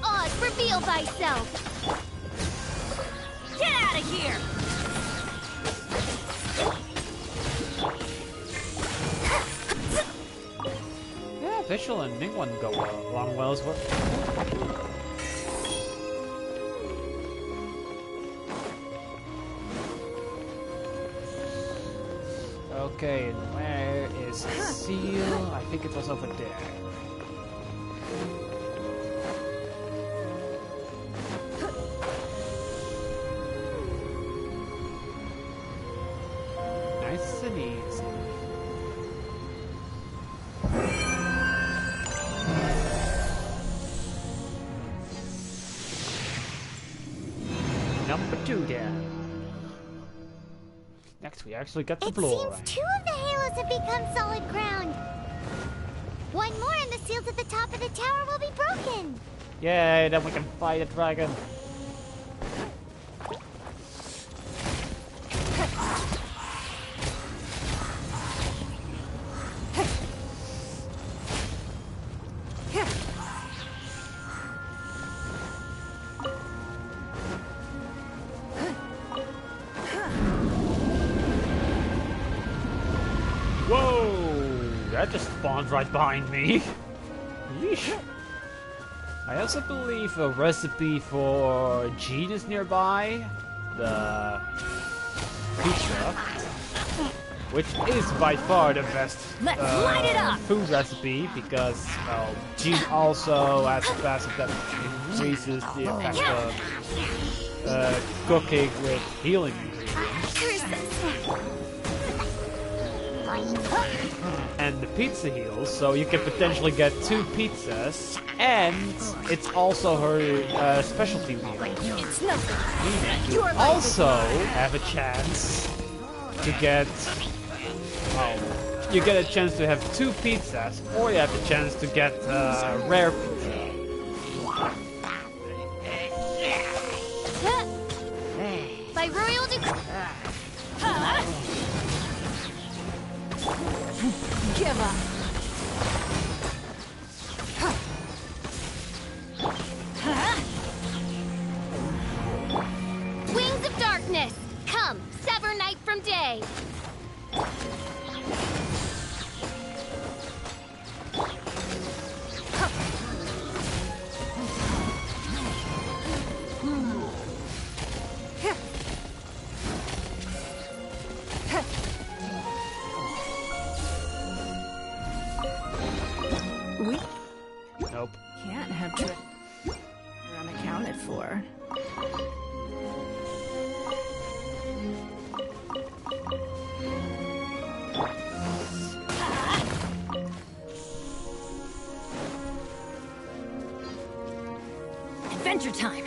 Oz, reveal thyself. Get out of here! Yeah, Visual and Ningguang go along well as well. Okay, and where is Seal? I think it was over there. Nice and easy. do that. Next, we actually got the floor. It seems 2 of the halos have become solid ground. 1 more and the seals at the top of the tower will be broken. Yay, then we can fight a dragon. That just spawned right behind me. Yeesh. I also believe a recipe for Gene is nearby. The pizza, which is by far the best light it up. food recipe because Gene also has a passive that increases the effect of cooking with healing ingredients. And the pizza heals, so you can potentially get 2 pizzas, and it's also her specialty meal. It's nothing. You also have a chance to get, you get a chance to have 2 pizzas, or you have the chance to get rare pizza. By royal Give up. Wings of darkness, come, sever night from day. Nope. Can't have treasure unaccounted for. Adventure time.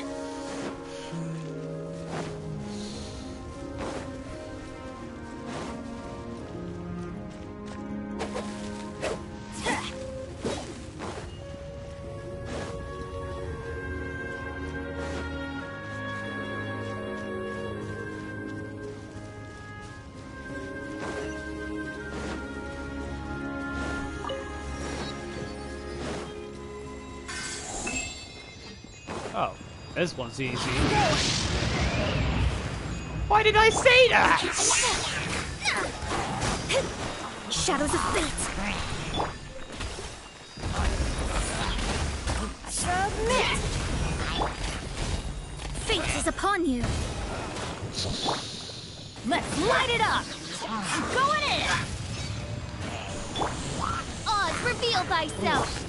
Oh, this one's easy. Why did I say that? Shadows of fate. Submit! Fate is upon you. Let's light it up. Going in! Oz, reveal thyself!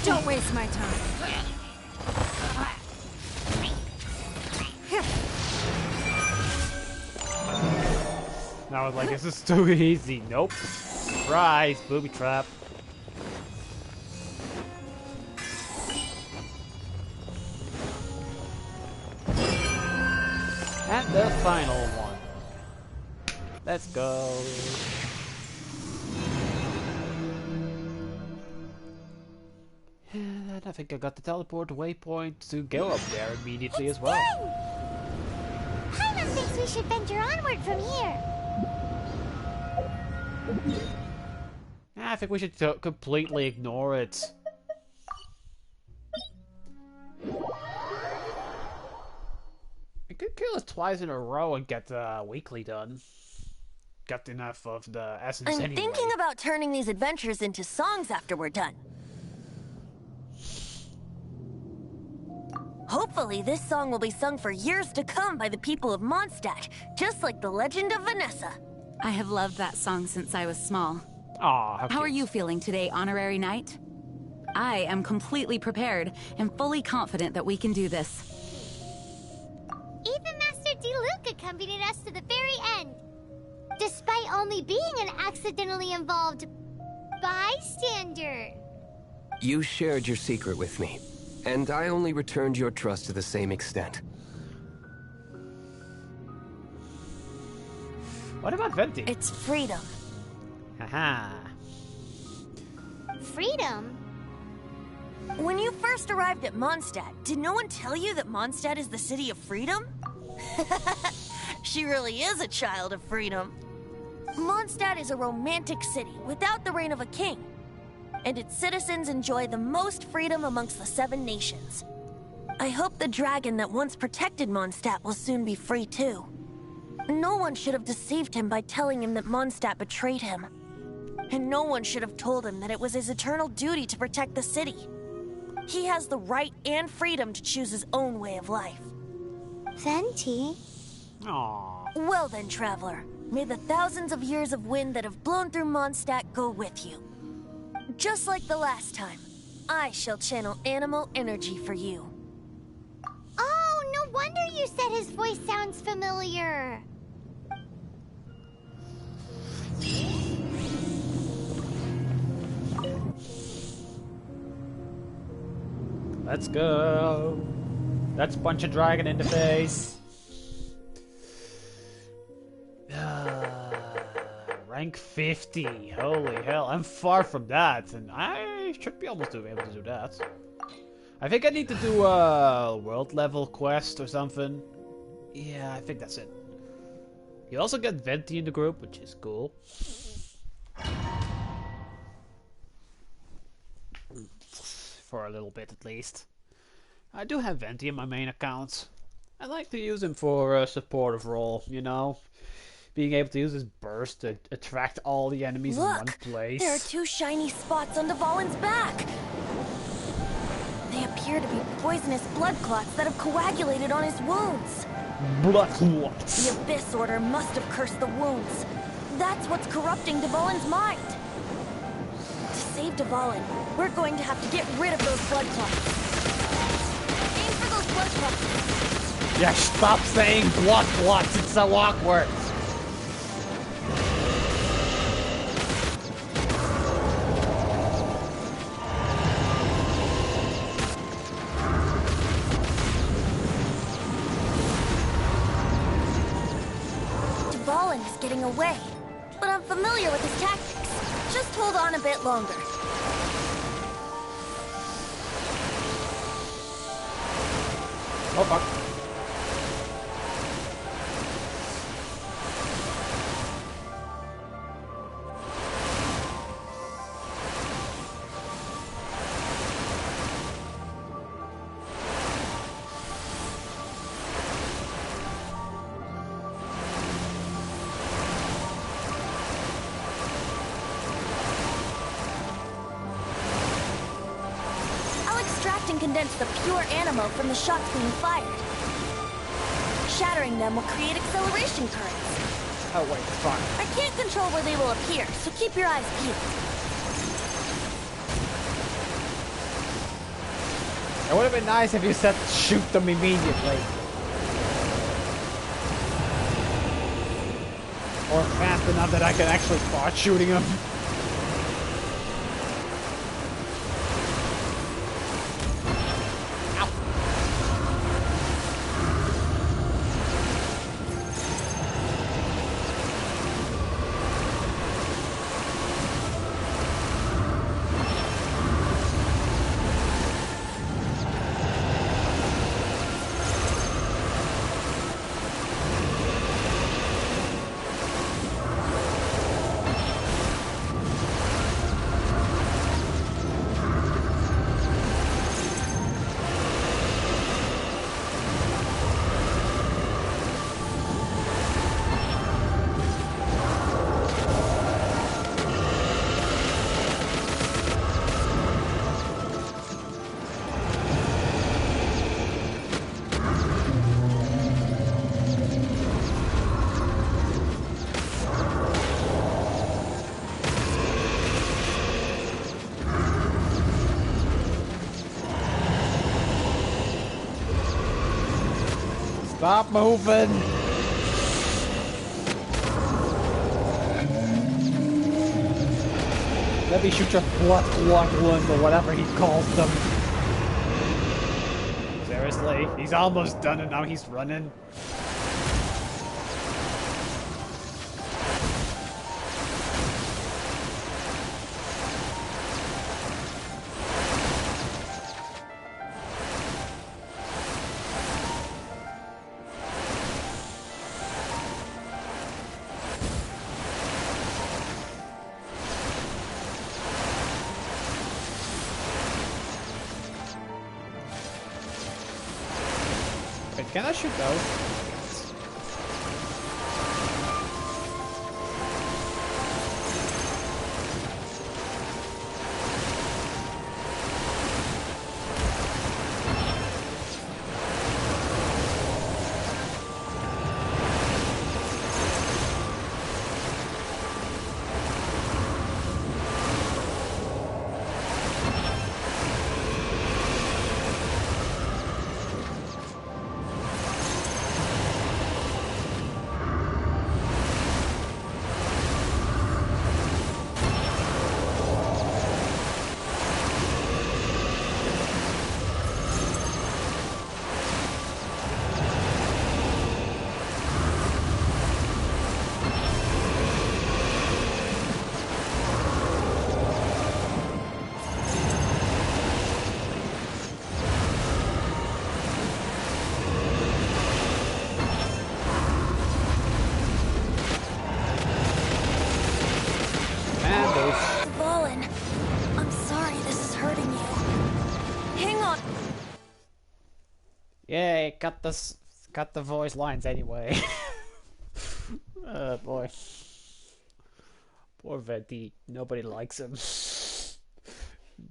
Don't waste my time. Now it's like, this is too easy. Nope. Surprise, booby trap. And the final one. Let's go. And I think I got the teleport waypoint to go up there immediately as well. Paimon thinks we should venture onward from here. I think we should completely ignore it. We could kill us twice in a row and get weekly done. Got enough of the essence I'm anyway. thinking about turning these adventures into songs after we're done. Hopefully, this song will be sung for years to come by the people of Mondstadt, just like the legend of Vanessa. I have loved that song since I was small. Aw, How are you feeling today, Honorary Knight? I am completely prepared and fully confident that we can do this. Even accompanied us to the very end, despite only being an accidentally involved bystander. You shared your secret with me, and I only returned your trust to the same extent. What about Venti? It's freedom. Haha. Freedom? When you first arrived at Mondstadt, did no one tell you that Mondstadt is the city of freedom? She really is a child of freedom. Mondstadt is a romantic city without the reign of a king, and its citizens enjoy the most freedom amongst the 7 nations. I hope the dragon that once protected Mondstadt will soon be free too. No one should have deceived him by telling him that Mondstadt betrayed him. And no one should have told him that it was his eternal duty to protect the city. He has the right and freedom to choose his own way of life. Venti? Aww. Well then, traveler, may the thousands of years of wind that have blown through Mondstadt go with you. Just like the last time, I shall channel animal energy for you. Oh, no wonder you said his voice sounds familiar. Let's go. Let's punch a dragon in the face. Rank 50. Holy hell. I'm far from that. And I should be almost able to do that. I think I need to do a world level quest or something. Yeah, I think that's it. You also get Venti in the group, which is cool. For a little bit at least. I do have Venti in my main account. I like to use him for a supportive role, you know? Being able to use his burst to attract all the enemies in one place. There are 2 shiny spots on Dvalin's back. They appear to be poisonous blood clots that have coagulated on his wounds. Blood clots. The Abyss Order must have cursed the wounds. That's what's corrupting Dvalin's mind. To save Dvalin, we're going to have to get rid of those blood clots. Aim for those blood clots. Yeah, stop saying blood clots. It's so awkward. Dvalin is getting away, but I'm familiar with his tactics. Just hold on a bit longer. Oh fuck. Condense the pure animo from the shots being fired. Shattering them will create acceleration currents. Oh wait, fine. I can't control where they will appear, so keep your eyes peeled. It would have been nice if you said shoot them immediately. Or fast enough that I can actually start shooting them. Stop moving! Let me shoot your blood clot ones or whatever he calls them. Seriously? He's almost done and now he's running. Can I shoot those? Fallen. I'm sorry this is hurting you. Hang on. Yay, got the voice lines anyway. Boy. Poor Venti. Nobody likes him.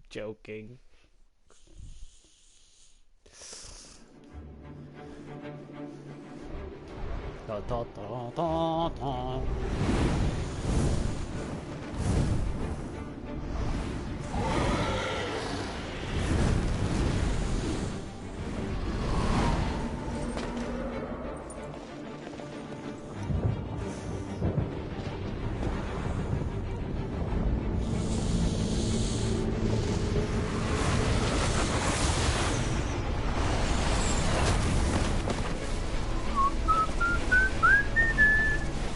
Joking. Da, da, da, da, da.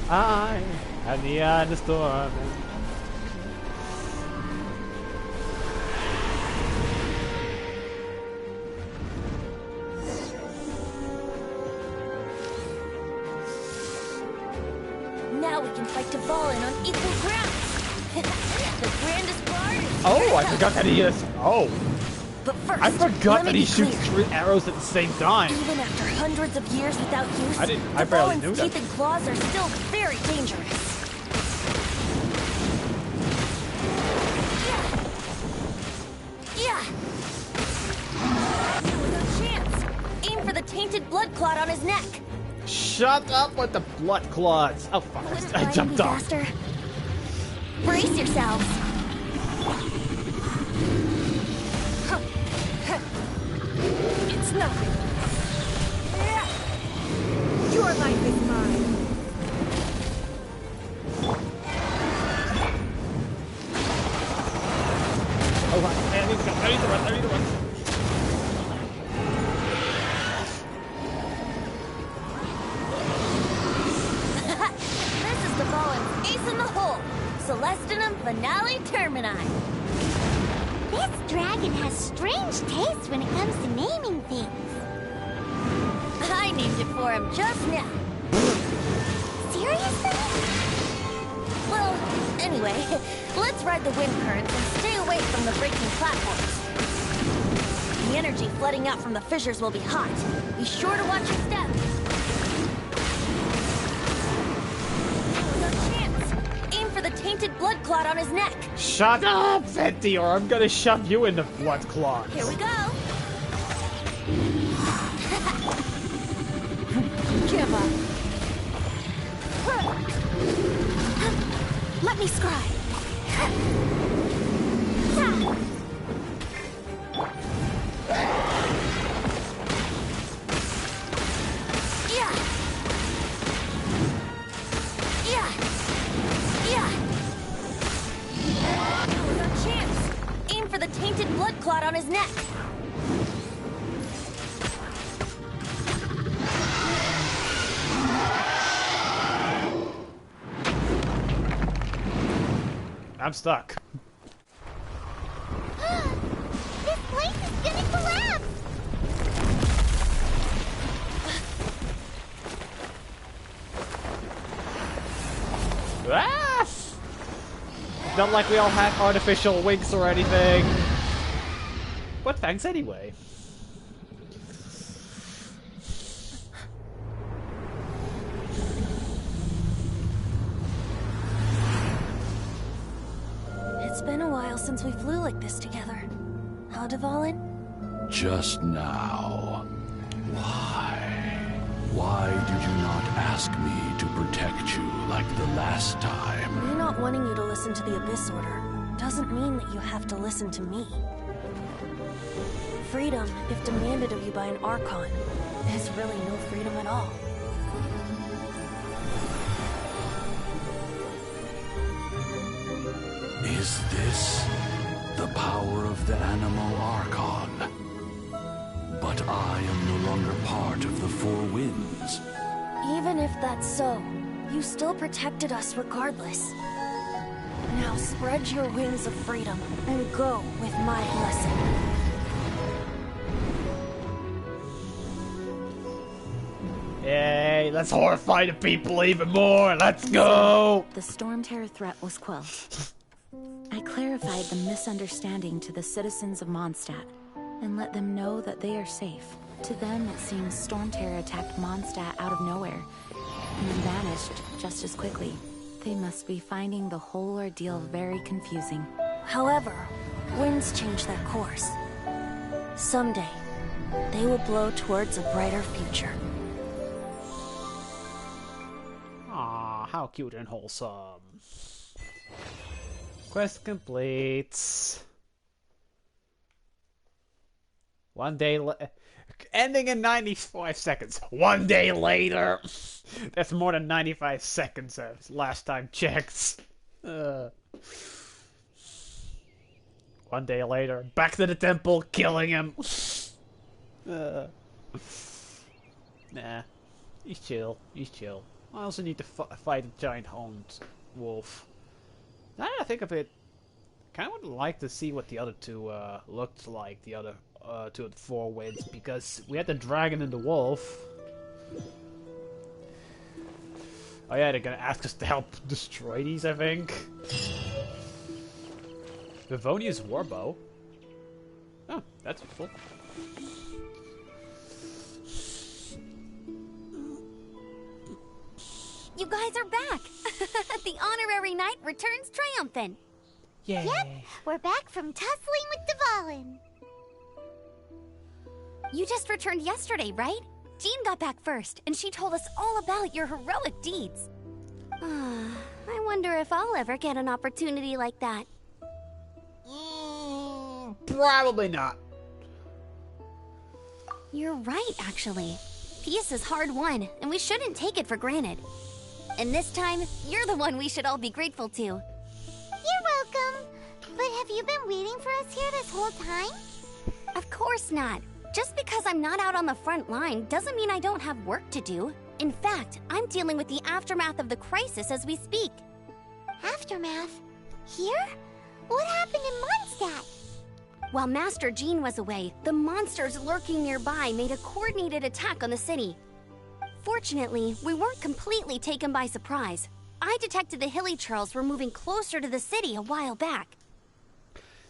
I am the eye of the storm. Now we can fight Tavalin on equal ground. The grandest part is... Oh, I forgot that he is... Oh. But first, I forgot that he shoots 3 arrows at the same time. Even after hundreds of years without use, I barely knew Tavalin's that. teeth and claws are still very dangerous. Yeah. No chance. Aim for the tainted blood clot on his neck. Shut up with the blood clots. Oh fuck, I jumped off. Faster. Brace yourselves. It's nothing. Your life is mine. Oh, right. I need to go. I need to run. I need to run. This is the Tavalin's ace in the hole. Celestinum Finale Termini. This dragon has strange tastes when it comes to naming things. I named it for him just now. Seriously? Well, anyway, let's ride the wind currents and stay away from the breaking platforms. The energy flooding out from the fissures will be hot. Be sure to watch your step. No chance. Aim for the tainted blood clot on his neck. Shut up, Venti, or I'm gonna shove you in the blood clots. Here we go. Give up. Let me scry. Yeah. Yeah. Yeah. blood clot on his neck. I'm stuck. This place is gonna collapse! Ah! Not like we all have artificial wings or anything. But thanks anyway. It's been a while since we flew like this together. Huh, Dvalin? Just now. Why? Why did you not ask me to protect you like the last time? Me not wanting you to listen to the Abyss Order doesn't mean that you have to listen to me. Freedom, if demanded of you by an Archon, is really no freedom at all. Is this the power of the Animo Archon? But I am no longer part of the Four Winds. Even if that's so, you still protected us regardless. Now spread your wings of freedom and go with my blessing. Yay, let's horrify the people even more. Let's go. The Storm Terror threat was quelled. I clarified the misunderstanding to the citizens of Mondstadt and let them know that they are safe. To them, it seems Storm Terror attacked Mondstadt out of nowhere and then vanished just as quickly. They must be finding the whole ordeal very confusing. However, winds change their course. Someday, they will blow towards a brighter future. Aw, how cute and wholesome. Quest complete. One day ending in 95 seconds. One day later. That's more than 95 seconds last time checked. One day later, back to the temple, killing him. Nah, he's chill. He's chill. I also need to fight a giant horned wolf. Now that I think of it, I kind of would like to see what the other two looked like. The other two of the Four Winds, because we had the dragon and the wolf. Oh yeah, they're gonna ask us to help destroy these, I think. Livonia's warbow. Oh, that's useful. You guys are back! The honorary knight returns triumphant. Yay. Yep, we're back from tussling with Dvalin. You just returned yesterday, right? Jean got back first, and she told us all about your heroic deeds. I wonder if I'll ever get an opportunity like that. Probably not. You're right, actually. Peace is hard won, and we shouldn't take it for granted. And this time, you're the one we should all be grateful to. You're welcome. But have you been waiting for us here this whole time? Of course not. Just because I'm not out on the front line doesn't mean I don't have work to do. In fact, I'm dealing with the aftermath of the crisis as we speak. Aftermath? Here? What happened in Mondstadt? While Master Jean was away, the monsters lurking nearby made a coordinated attack on the city. Fortunately, we weren't completely taken by surprise. I detected the Hilly Churls were moving closer to the city a while back.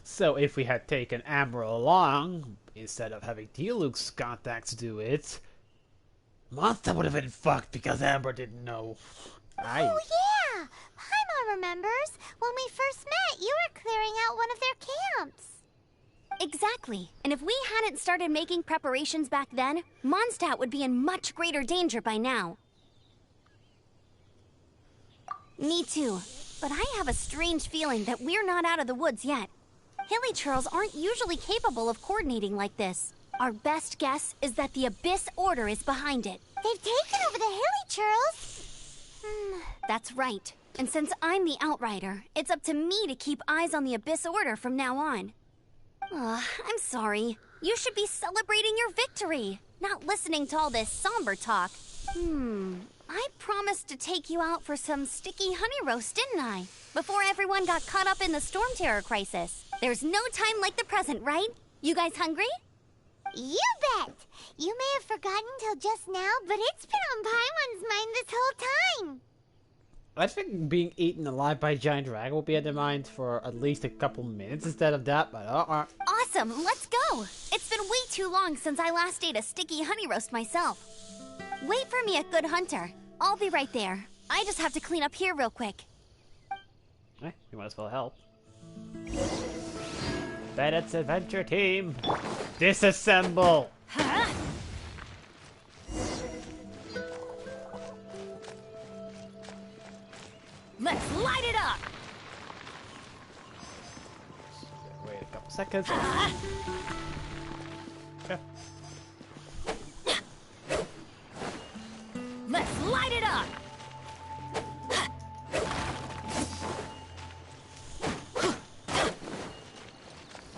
So if we had taken Amber along, instead of having Diluc's contacts do it, Monster would have been fucked because Amber didn't know. Oh yeah! Paimon remembers. When we first met, you were clearing out one of their camps. Exactly. And if we hadn't started making preparations back then, Mondstadt would be in much greater danger by now. Me too. But I have a strange feeling that we're not out of the woods yet. Hilly Churls aren't usually capable of coordinating like this. Our best guess is that the Abyss Order is behind it. They've taken over the Hilly Churls. That's right. And since I'm the Outrider, it's up to me to keep eyes on the Abyss Order from now on. I'm sorry. You should be celebrating your victory, not listening to all this somber talk. I promised to take you out for some sticky honey roast, didn't I? Before everyone got caught up in the storm terror crisis. There's no time like the present, right? You guys hungry? You bet! You may have forgotten till just now, but it's been on Paimon's mind this whole time. I think being eaten alive by a giant dragon will be in their mind for at least a couple minutes instead of that, but Awesome, let's go! It's been way too long since I last ate a sticky honey roast myself. Wait for me at Good Hunter. I'll be right there. I just have to clean up here real quick. You might as well help. Bennett's adventure team, disassemble! Huh? Let's light it up! Wait a couple seconds. Okay. Let's light it up!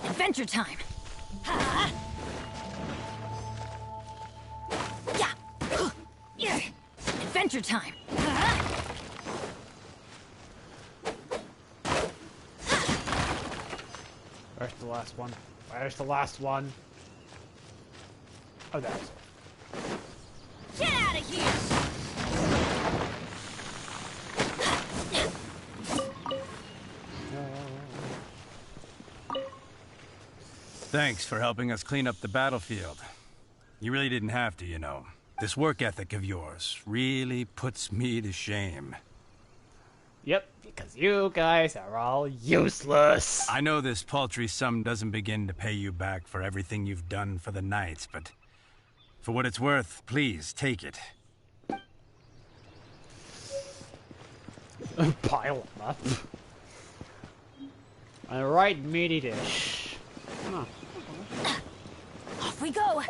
Adventure time! Yeah! Adventure time! Where's the last one? Where's the last one? Oh, there's. Get out of here! Thanks for helping us clean up the battlefield. You really didn't have to, you know. This work ethic of yours really puts me to shame. Yep, because you guys are all useless. I know this paltry sum doesn't begin to pay you back for everything you've done for the Knights, but for what it's worth, please take it. Pile them up. A right meaty dish. Come on. Off we go!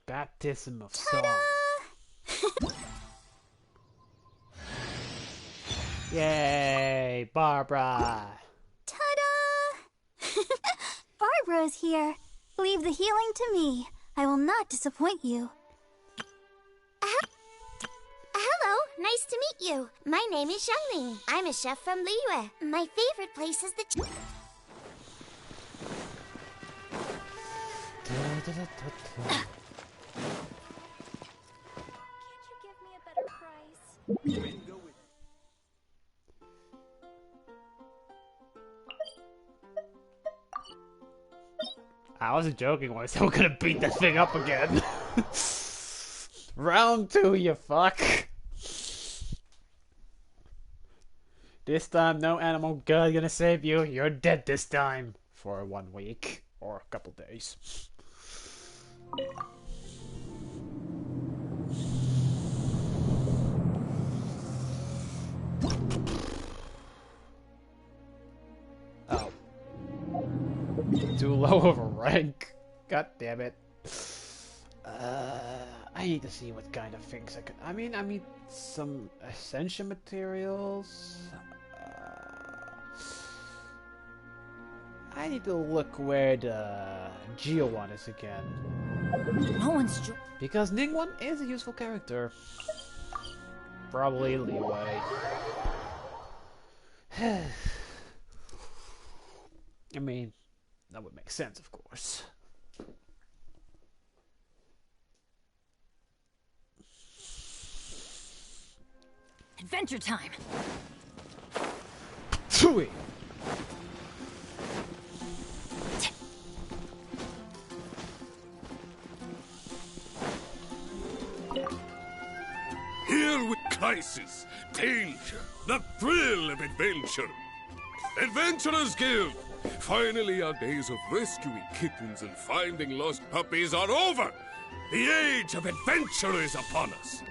Baptism of song. Yay, Barbara! Ta-da! Barbara's here. Leave the healing to me. I will not disappoint you. Hello, nice to meet you. My name is Xiangling. I'm a chef from Liyue. My favorite place is the... Can't you give me a better price? I wasn't joking when I said we're gonna beat this thing up again. Round 2, you fuck. This time, no animal god gonna save you. You're dead this time. For 1 week. Or a couple days. Oh. Too low of a rank. God damn it. I need to see what kind of things I could... I need some essential materials. I need to look where the Geo one is again. No one's... Because Ningguang is a useful character. Probably Liyue. I mean, that would make sense, of course. Adventure time! Sweet! Here with crisis, danger, the thrill of adventure. Adventurers Guild! Finally, our days of rescuing kittens and finding lost puppies are over! The age of adventure is upon us!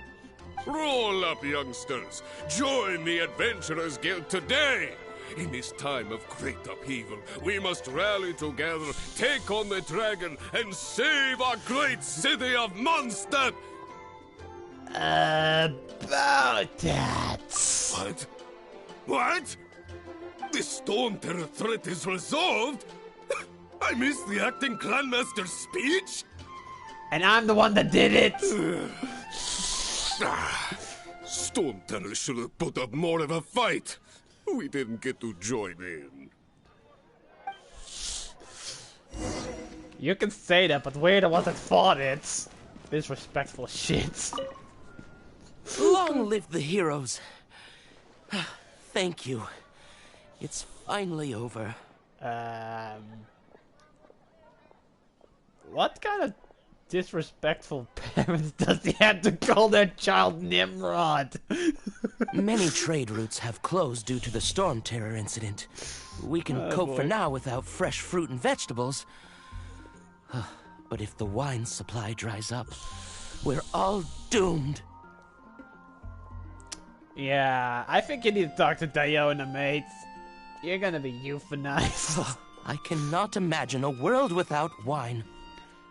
Roll up, youngsters! Join the Adventurers Guild today! In this time of great upheaval, we must rally together, take on the dragon, and save our great city of Mondstadt! About that. What? What? The Storm Terror threat is resolved? I missed the acting Grandmaster's speech? And I'm the one that did it! Storm Terror should have put up more of a fight. We didn't get to join in. You can say that, but we're the ones that fought it. Disrespectful shit. Long live the heroes. Thank you. It's finally over. What kind of disrespectful parents does he have to call their child Nimrod? Many trade routes have closed due to the Storm Terror incident. We can cope for now without fresh fruit and vegetables. But if the wine supply dries up, we're all doomed. Yeah, I think you need to talk to Dayo and the mates. You're gonna be euthanized. I cannot imagine a world without wine.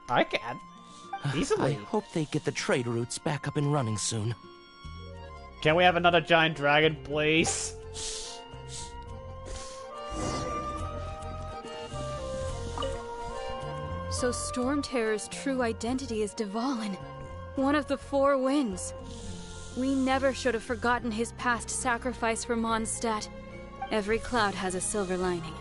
I can. Easily. I hope they get the trade routes back up and running soon. Can we have another giant dragon, please? So Storm Terror's true identity is Dvalin, one of the Four Winds. We never should have forgotten his past sacrifice for Mondstadt. Every cloud has a silver lining.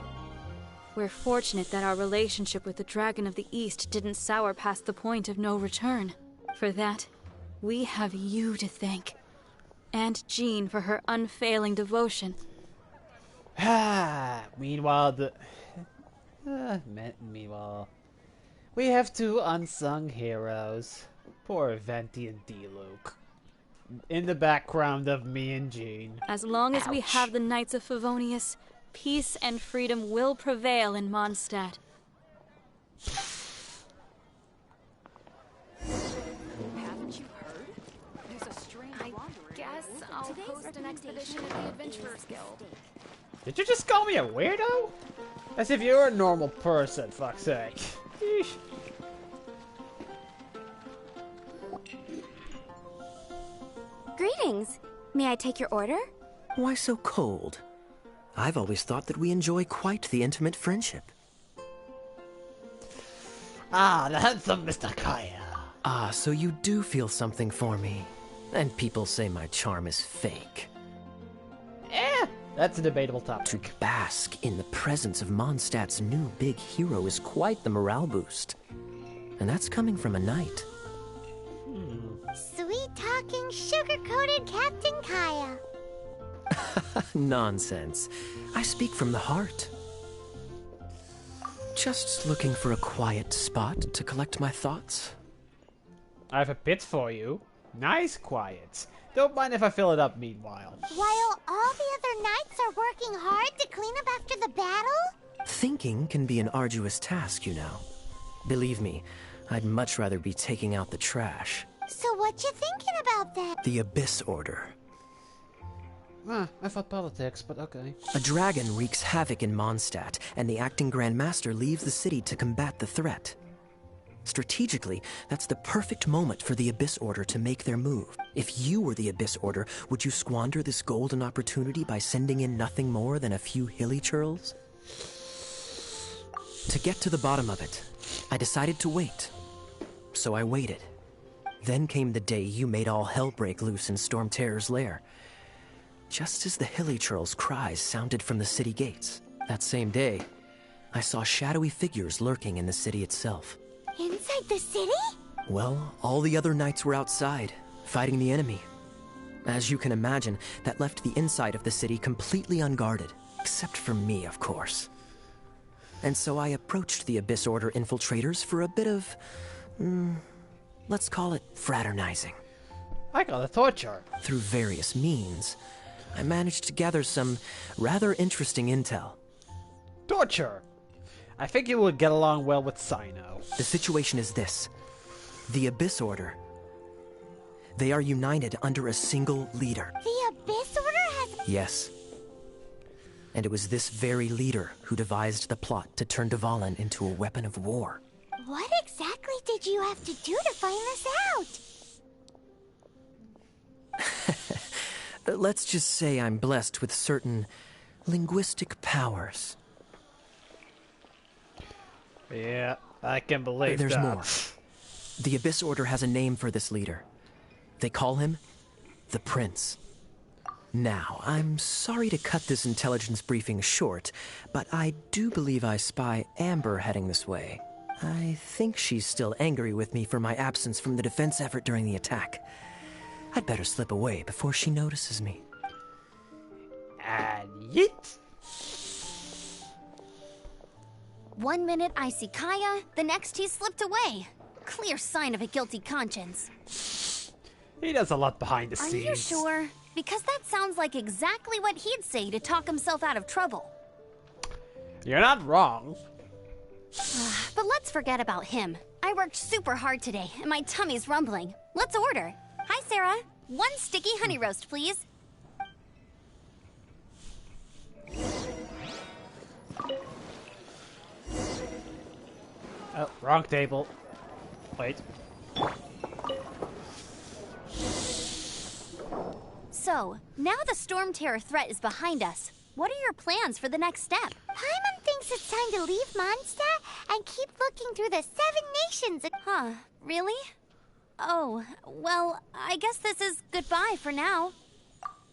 We're fortunate that our relationship with the Dragon of the East didn't sour past the point of no return. For that, we have you to thank. And Jean for her unfailing devotion. Meanwhile, we have two unsung heroes. Poor Venti and D-Luke. In the background of me and Jean. As long as we have the Knights of Favonius, peace and freedom will prevail in Mondstadt. Haven't you heard? There's a strange wanderer. I guess I'll host an expedition at the Adventurers Guild. Did you just call me a weirdo? As if you were a normal person, fuck's sake. Yeesh. Greetings. May I take your order? Why so cold? I've always thought that we enjoy quite the intimate friendship. Ah, the handsome Mr. Kaya. Ah, so you do feel something for me. And people say my charm is fake. That's a debatable topic. To bask in the presence of Mondstadt's new big hero is quite the morale boost. And that's coming from a knight. Sweet-talking, sugar-coated Captain Kaya. Nonsense. I speak from the heart. Just looking for a quiet spot to collect my thoughts. I have a pit for you. Nice quiet. Don't mind if I fill it up meanwhile. While all the other knights are working hard to clean up after the battle? Thinking can be an arduous task, you know. Believe me, I'd much rather be taking out the trash. So what you thinking about that? The Abyss Order. I thought politics, but okay. A dragon wreaks havoc in Mondstadt, and the acting Grand Master leaves the city to combat the threat. Strategically, that's the perfect moment for the Abyss Order to make their move. If you were the Abyss Order, would you squander this golden opportunity by sending in nothing more than a few hilly churls? To get to the bottom of it, I decided to wait. So I waited. Then came the day you made all hell break loose in Storm Terror's lair. Just as the hilly churls' cries sounded from the city gates, that same day, I saw shadowy figures lurking in the city itself. Inside the city? Well, all the other knights were outside, fighting the enemy. As you can imagine, that left the inside of the city completely unguarded. Except for me, of course. And so I approached the Abyss Order infiltrators for a bit of... let's call it fraternizing. I got a torture. Through various means, I managed to gather some rather interesting intel. Torture! I think you would get along well with Sino. The situation is this. The Abyss Order. They are united under a single leader. The Abyss Order has... Yes. And it was this very leader who devised the plot to turn Dvalin into a weapon of war. What exactly did you have to do to find this out? Let's just say I'm blessed with certain linguistic powers. Yeah, I can believe There's that. more. The Abyss Order has a name for this leader. They call him the Prince. Now, I'm sorry to cut this intelligence briefing short, but I do believe I spy Amber heading this way. I think she's still angry with me for my absence from the defense effort during the attack. I'd better slip away before she notices me. And yeet! 1 minute I see Kaya, the next he slipped away. Clear sign of a guilty conscience. He does a lot behind the Are scenes. you sure? Because that sounds like exactly what he'd say to talk himself out of trouble. You're not wrong. But let's forget about him. I worked super hard today, and my tummy's rumbling. Let's order. Hi, Sarah. 1 sticky honey roast, please. Oh, wrong table. Wait. So, now the Storm Terror threat is behind us. What are your plans for the next step? Paimon thinks it's time to leave Mondstadt and keep looking through the 7 nations. Huh, really? Oh, well, I guess this is goodbye for now.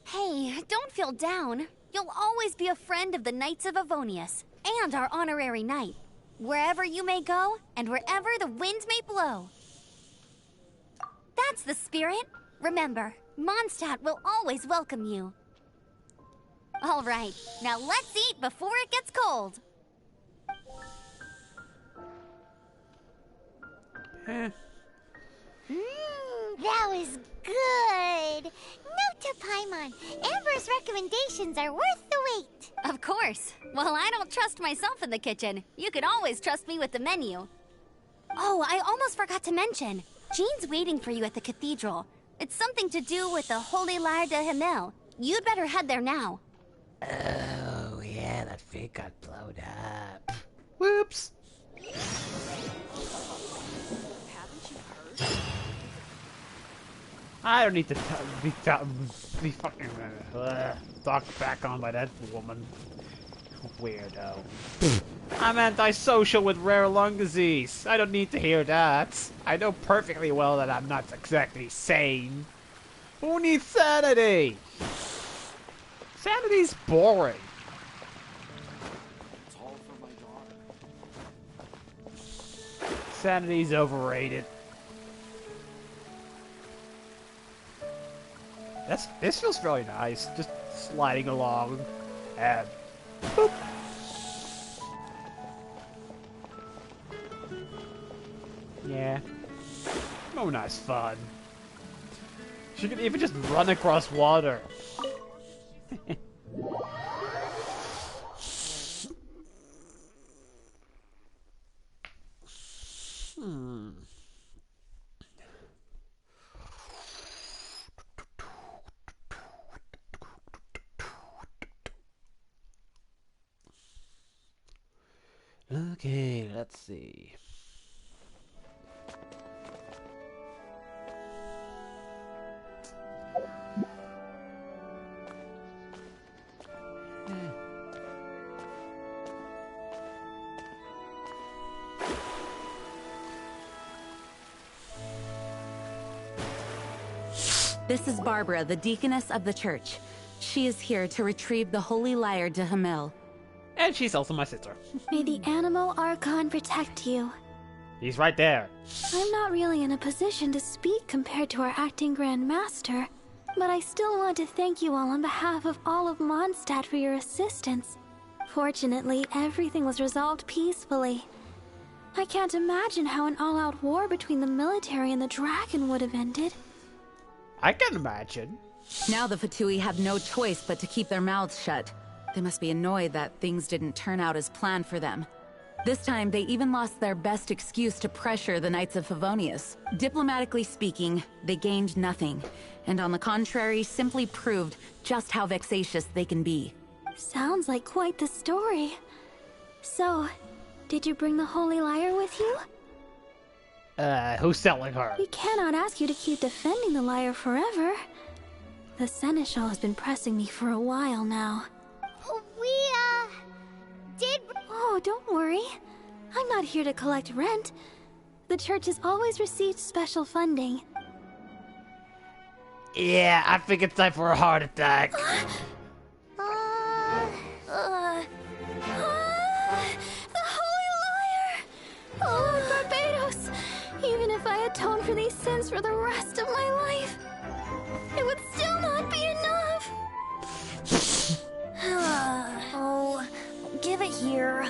Hey, don't feel down. You'll always be a friend of the Knights of Avonius, and our honorary knight. Wherever you may go, and wherever the wind may blow. That's the spirit. Remember, Mondstadt will always welcome you. All right, now let's eat before it gets cold. That was good. Note to Paimon, Amber's recommendations are worth the wait. Of course. Well, I don't trust myself in the kitchen. You can always trust me with the menu. Oh, I almost forgot to mention. Jean's waiting for you at the cathedral. It's something to do with the Holy Lyre de Himmel. You'd better head there now. Oh, yeah, that fig got blown up. Whoops. I don't need to be fucking talked back on by that woman. Weirdo. I'm antisocial with rare lung disease. I don't need to hear that. I know perfectly well that I'm not exactly sane. Who needs sanity? Sanity's boring. It's all for my daughter. Sanity's overrated. This feels really nice. Just sliding along. And boop. Yeah. Oh, nice fun. She can even just run across water. Okay, let's see. This is Barbara, the deaconess of the church. She is here to retrieve the Holy Lyre de Himmel. And she's also my sister. May the Animo Archon protect you. He's right there. I'm not really in a position to speak compared to our acting Grand Master, but I still want to thank you all on behalf of all of Mondstadt for your assistance. Fortunately, everything was resolved peacefully. I can't imagine how an all-out war between the military and the dragon would have ended. I can imagine. Now the Fatui have no choice but to keep their mouths shut. They must be annoyed that things didn't turn out as planned for them. This time, they even lost their best excuse to pressure the Knights of Favonius. Diplomatically speaking, they gained nothing, and on the contrary, simply proved just how vexatious they can be. Sounds like quite the story. So, did you bring the Holy Lyre with you? Who's selling her? We cannot ask you to keep defending the lyre forever. The Seneschal has been pressing me for a while now. Oh, don't worry. I'm not here to collect rent. The church has always received special funding. Yeah, I think it's time for a heart attack. The Holy Liar! Oh, Lord Barbados! Even if I atone for these sins for the rest of my life, it would still not be enough! Oh, give it here.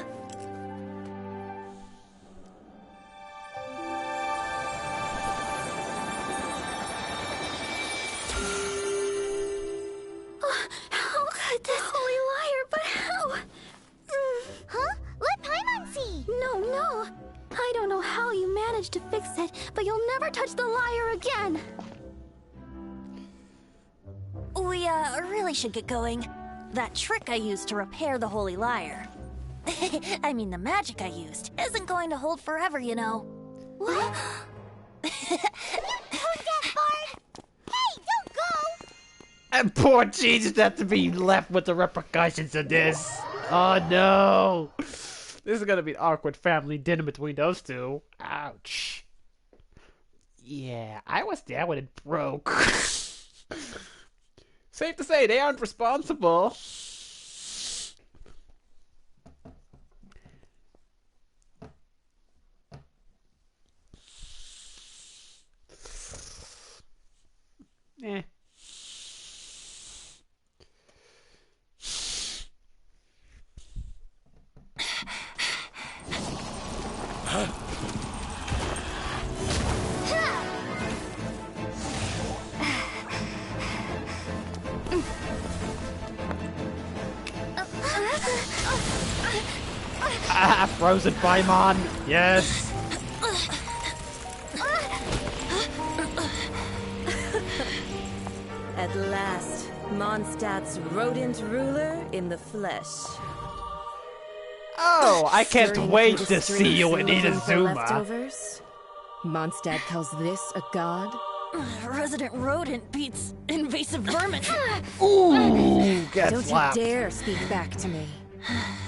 How could this Holy Liar, but how? Huh? Let Paimon see! No. I don't know how you managed to fix it, but you'll never touch the liar again! We, really should get going. That trick I used to repair the Holy Liar. I mean, the magic I used isn't going to hold forever, you know. What? Death Bard! Hey, don't go! And poor Jesus had to be left with the repercussions of this. Oh no! This is gonna be an awkward family dinner between those two. Ouch. Yeah, I was there when it broke. Safe to say, they aren't responsible. Eh. Frozen Paimon! Yes! At last, Mondstadt's rodent ruler in the flesh. Oh, I can't Stirring wait through the to see you in streets looking for Inazuma. leftovers? Mondstadt calls this a god? Resident rodent beats invasive vermin. Ooh, get Don't slapped. you dare speak back to me,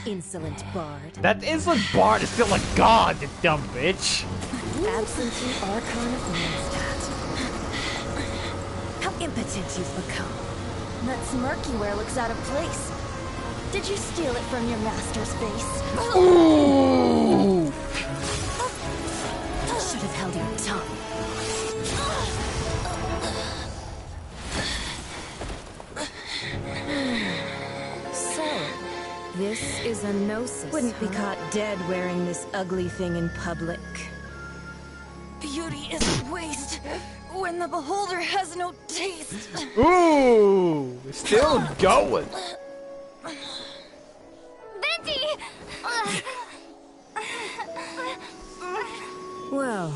insolent bard. That insolent bard is still a god, you dumb bitch. Absentee Archon of Mondstadt. How impotent you've become. That smirk you wear looks out of place. Did you steal it from your master's face? Ooh! Should have held your tongue. So, this is a gnosis. Wouldn't be caught dead wearing this ugly thing in public. Beauty is waste when the beholder has no taste. Ooh! Still going. Venti! Well,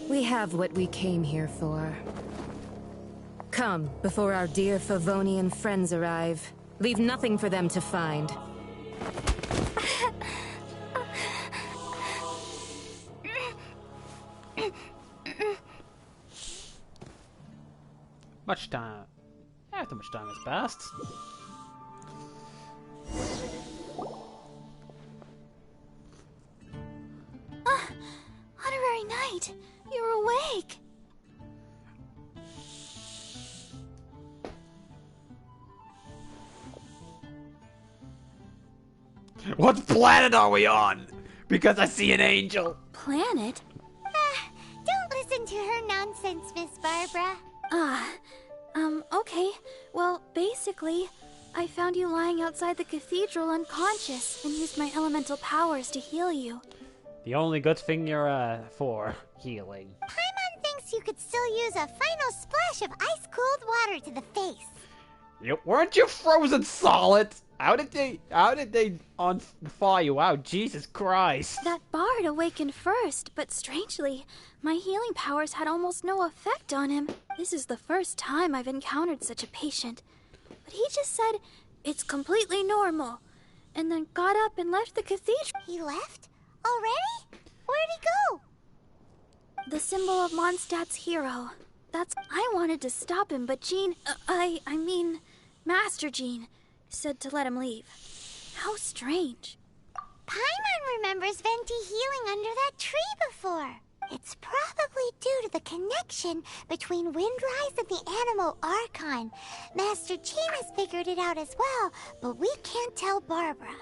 we have what we came here for. Come, before our dear Favonian friends arrive. Leave nothing for them to find. Much time. After much time has passed. Honorary Knight, you're awake. What planet are we on? Because I see an angel. Planet? Don't listen to her nonsense, Miss Barbara. Okay. Well, basically, I found you lying outside the cathedral unconscious and used my elemental powers to heal you. The only good thing you're, for healing. Paimon thinks you could still use a final splash of ice-cold water to the face. Weren't you frozen solid? How did they thaw you out? Jesus Christ. That bard awakened first, but strangely, my healing powers had almost no effect on him. This is the first time I've encountered such a patient. But he just said, it's completely normal, and then got up and left the cathedral. He left? Already? Where'd he go? The symbol of Mondstadt's hero. I wanted to stop him, but Jean, I mean, Master Jean, said to let him leave. How strange. Paimon remembers Venti healing under that tree before. It's probably due to the connection between Windrise and the Animal Archon. Master Jean has figured it out as well, but we can't tell Barbara.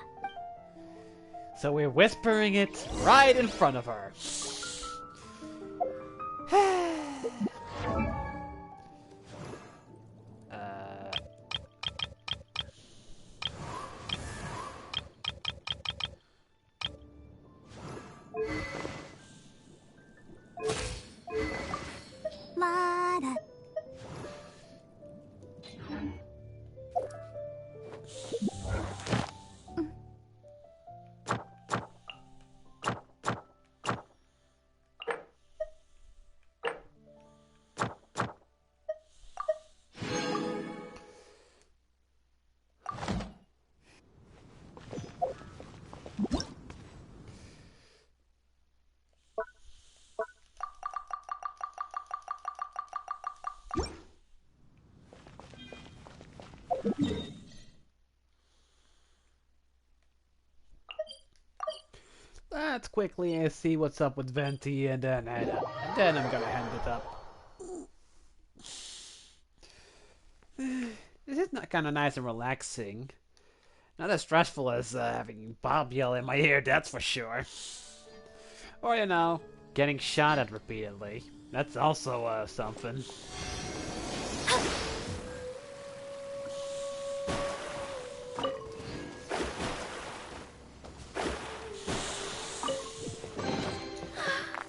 So we're whispering it right in front of her. Lada. Let's quickly see what's up with Venti and then Ada. And then I'm gonna hand it up. This is not kind of nice and relaxing. Not as stressful as having Bob yell in my ear, that's for sure. Or, you know, getting shot at repeatedly. That's also something.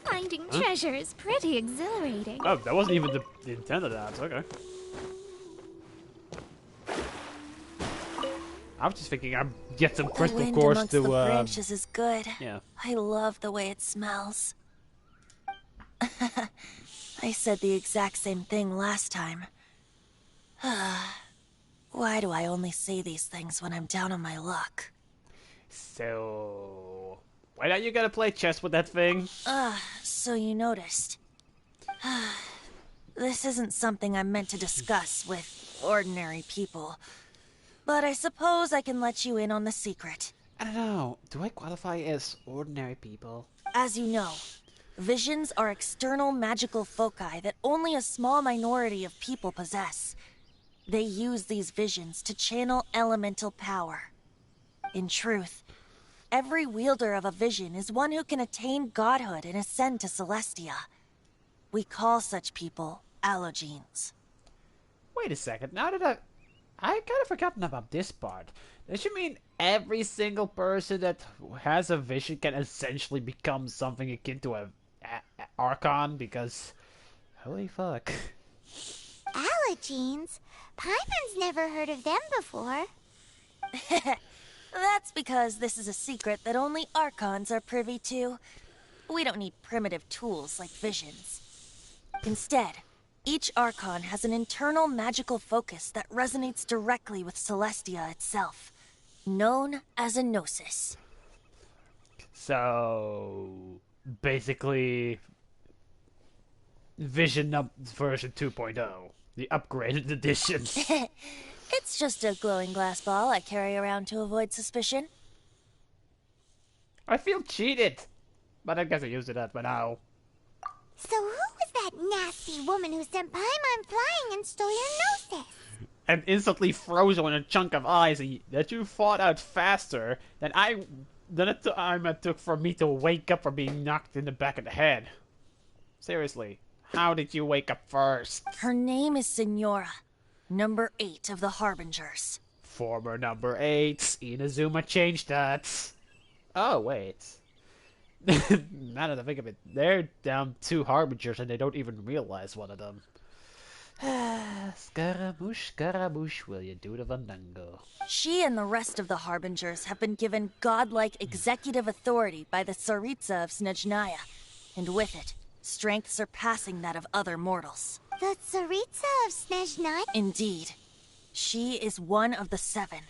Finding treasure is pretty exhilarating. Oh, that wasn't even the intent of that. Okay. I was just thinking I'd get some crystal the wind cores amongst to the branches is good. Yeah. I love the way it smells. I said the exact same thing last time. Why do I only say these things when I'm down on my luck? So why don't you gotta play chess with that thing? So you noticed. This isn't something I'm meant to discuss with ordinary people. But I suppose I can let you in on the secret. I don't know. Do I qualify as ordinary people? As you know, visions are external magical foci that only a small minority of people possess. They use these visions to channel elemental power. In truth, every wielder of a vision is one who can attain godhood and ascend to Celestia. We call such people allogenes. Wait a second. Now that I kind of forgotten about this part. Does you mean every single person that has a vision can essentially become something akin to a Archon? Because, holy fuck. Allogenes? Paimon's never heard of them before. That's because this is a secret that only Archons are privy to. We don't need primitive tools like visions. Instead, each Archon has an internal magical focus that resonates directly with Celestia itself, known as a gnosis. So, basically, Vision Up version 2.0, the upgraded edition. It's just a glowing glass ball I carry around to avoid suspicion. I feel cheated, but I guess I used it up by now. So who was that nasty woman who sent Paimon flying and stole your gnosis? And instantly froze on a chunk of ice that you fought out faster than the time it took for me to wake up from being knocked in the back of the head. Seriously, how did you wake up first? Her name is Signora, number 8 of the Harbingers. Former number 8. Inazuma changed that. Oh, wait. Now that I think of it, they're down 2 Harbingers and they don't even realize one of them. Scaramouche, Scaramouche, will you do the Fandango? She and the rest of the Harbingers have been given godlike executive authority by the Tsaritsa of Snezhnaya, and with it, strength surpassing that of other mortals. The Tsaritsa of Snezhnaya? Indeed. She is one of the 7.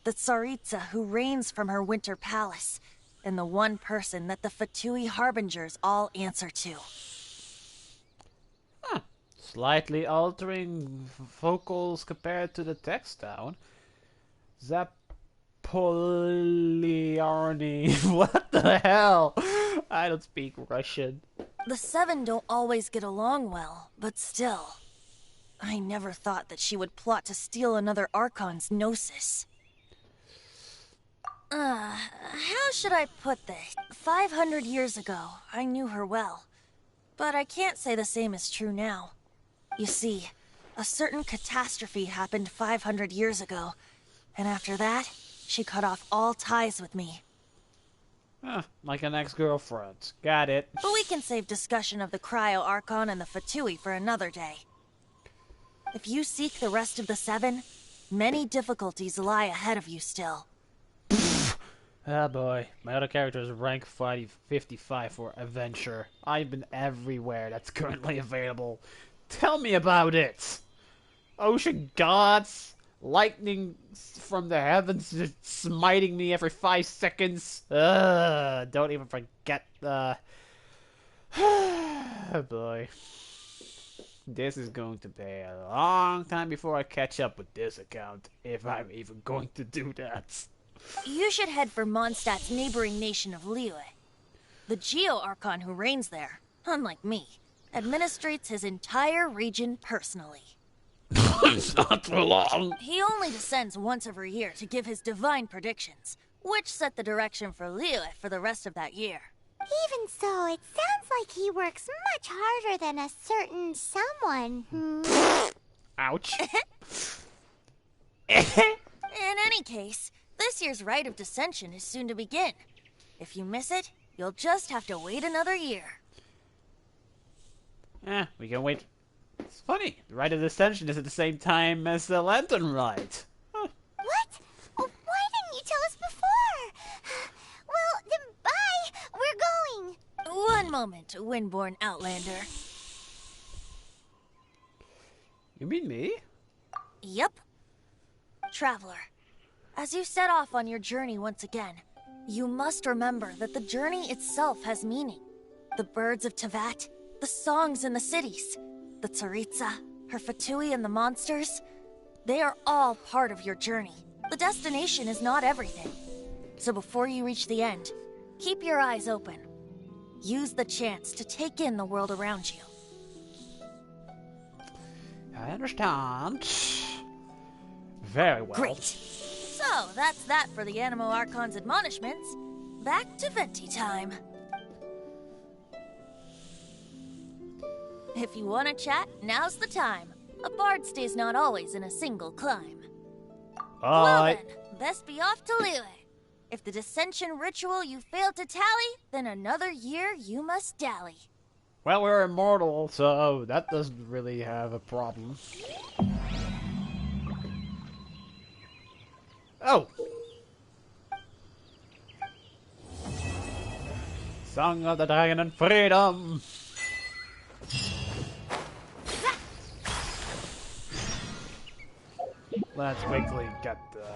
The Tsaritsa who reigns from her winter palace, and the one person that the Fatui Harbingers all answer to. Slightly altering vocals compared to the text down. Zapoliarny. What the hell? I don't speak Russian. The Seven don't always get along well, but still. I never thought that she would plot to steal another Archon's Gnosis. How should I put this? 500 years ago, I knew her well. But I can't say the same is true now. You see, a certain catastrophe happened 500 years ago, and after that, she cut off all ties with me. Like an ex-girlfriend. Got it. But we can save discussion of the Cryo Archon and the Fatui for another day. If you seek the rest of the Seven, many difficulties lie ahead of you still. Oh boy, my other character is rank 55 for Adventure. I've been everywhere that's currently available. Tell me about it! Ocean gods? Lightning from the heavens just smiting me every 5 seconds? Don't even forget the... Oh boy. This is going to be a long time before I catch up with this account, if I'm even going to do that. You should head for Mondstadt's neighboring nation of Liyue. The Geo-Archon who reigns there, unlike me, administrates his entire region personally. It's not for long. He only descends once every year to give his divine predictions, which set the direction for Liyue for the rest of that year. Even so, it sounds like he works much harder than a certain someone. Ouch. In any case, this year's Rite of Descension is soon to begin. If you miss it, you'll just have to wait another year. We can wait. It's funny. The Rite of Descension is at the same time as the Lantern Rite. What? Oh, why didn't you tell us before? Well, then bye. We're going. One moment, Windborn Outlander. You mean me? Yep. Traveler, as you set off on your journey once again, you must remember that the journey itself has meaning. The birds of Tevat, the songs in the cities, the Tsaritsa, her Fatui and the monsters, they are all part of your journey. The destination is not everything. So before you reach the end, keep your eyes open. Use the chance to take in the world around you. I understand. Very well. Great. So, that's that for the Animo Archon's admonishments. Back to Venti time. If you want to chat, now's the time. A bard stays not always in a single climb. Well then, best be off to Liyue. If the Dissension ritual you failed to tally, then another year you must dally. Well, we're immortal, so that doesn't really have a problem. Oh! Song of the Dragon and Freedom! Let's quickly get the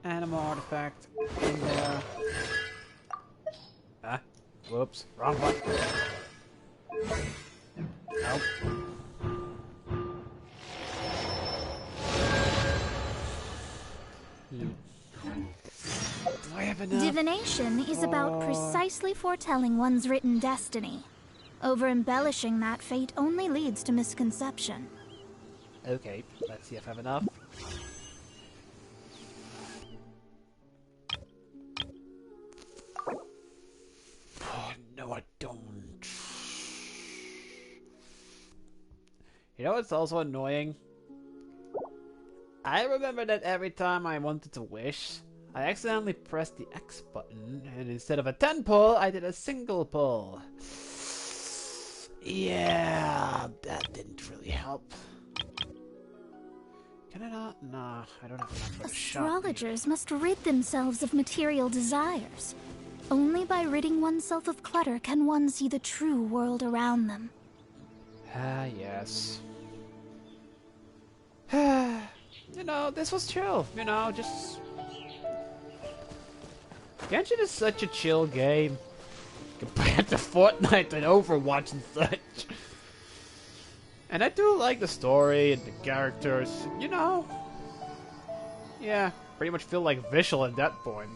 animal artifact in there. Ah, whoops, wrong button. Nope. Do I have enough? Divination is about precisely foretelling one's written destiny. Over-embellishing that fate only leads to misconception. Okay, let's see if I have enough. Oh, no, I don't. You know what's also annoying? I remember that every time I wanted to wish, I accidentally pressed the X button, and instead of a 10 pull, I did a single pull. Yeah, that didn't really help. Can I not? Nah, I don't have enough for the shot. Astrologers must rid themselves of material desires. Only by ridding oneself of clutter can one see the true world around them. Ah, yes. You know, this was chill. You know, just... Genshin is such a chill game. Compared to Fortnite and Overwatch and such. And I do like the story and the characters, you know. Yeah, pretty much feel like Visual at that point.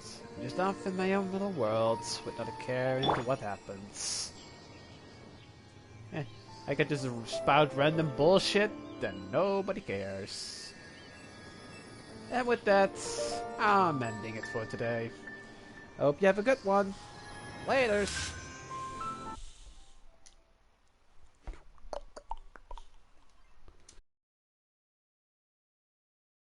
Just off in my own little worlds, without a care into what happens. I could just spout random bullshit, then nobody cares. And with that, I'm ending it for today. Hope you have a good one. Laters!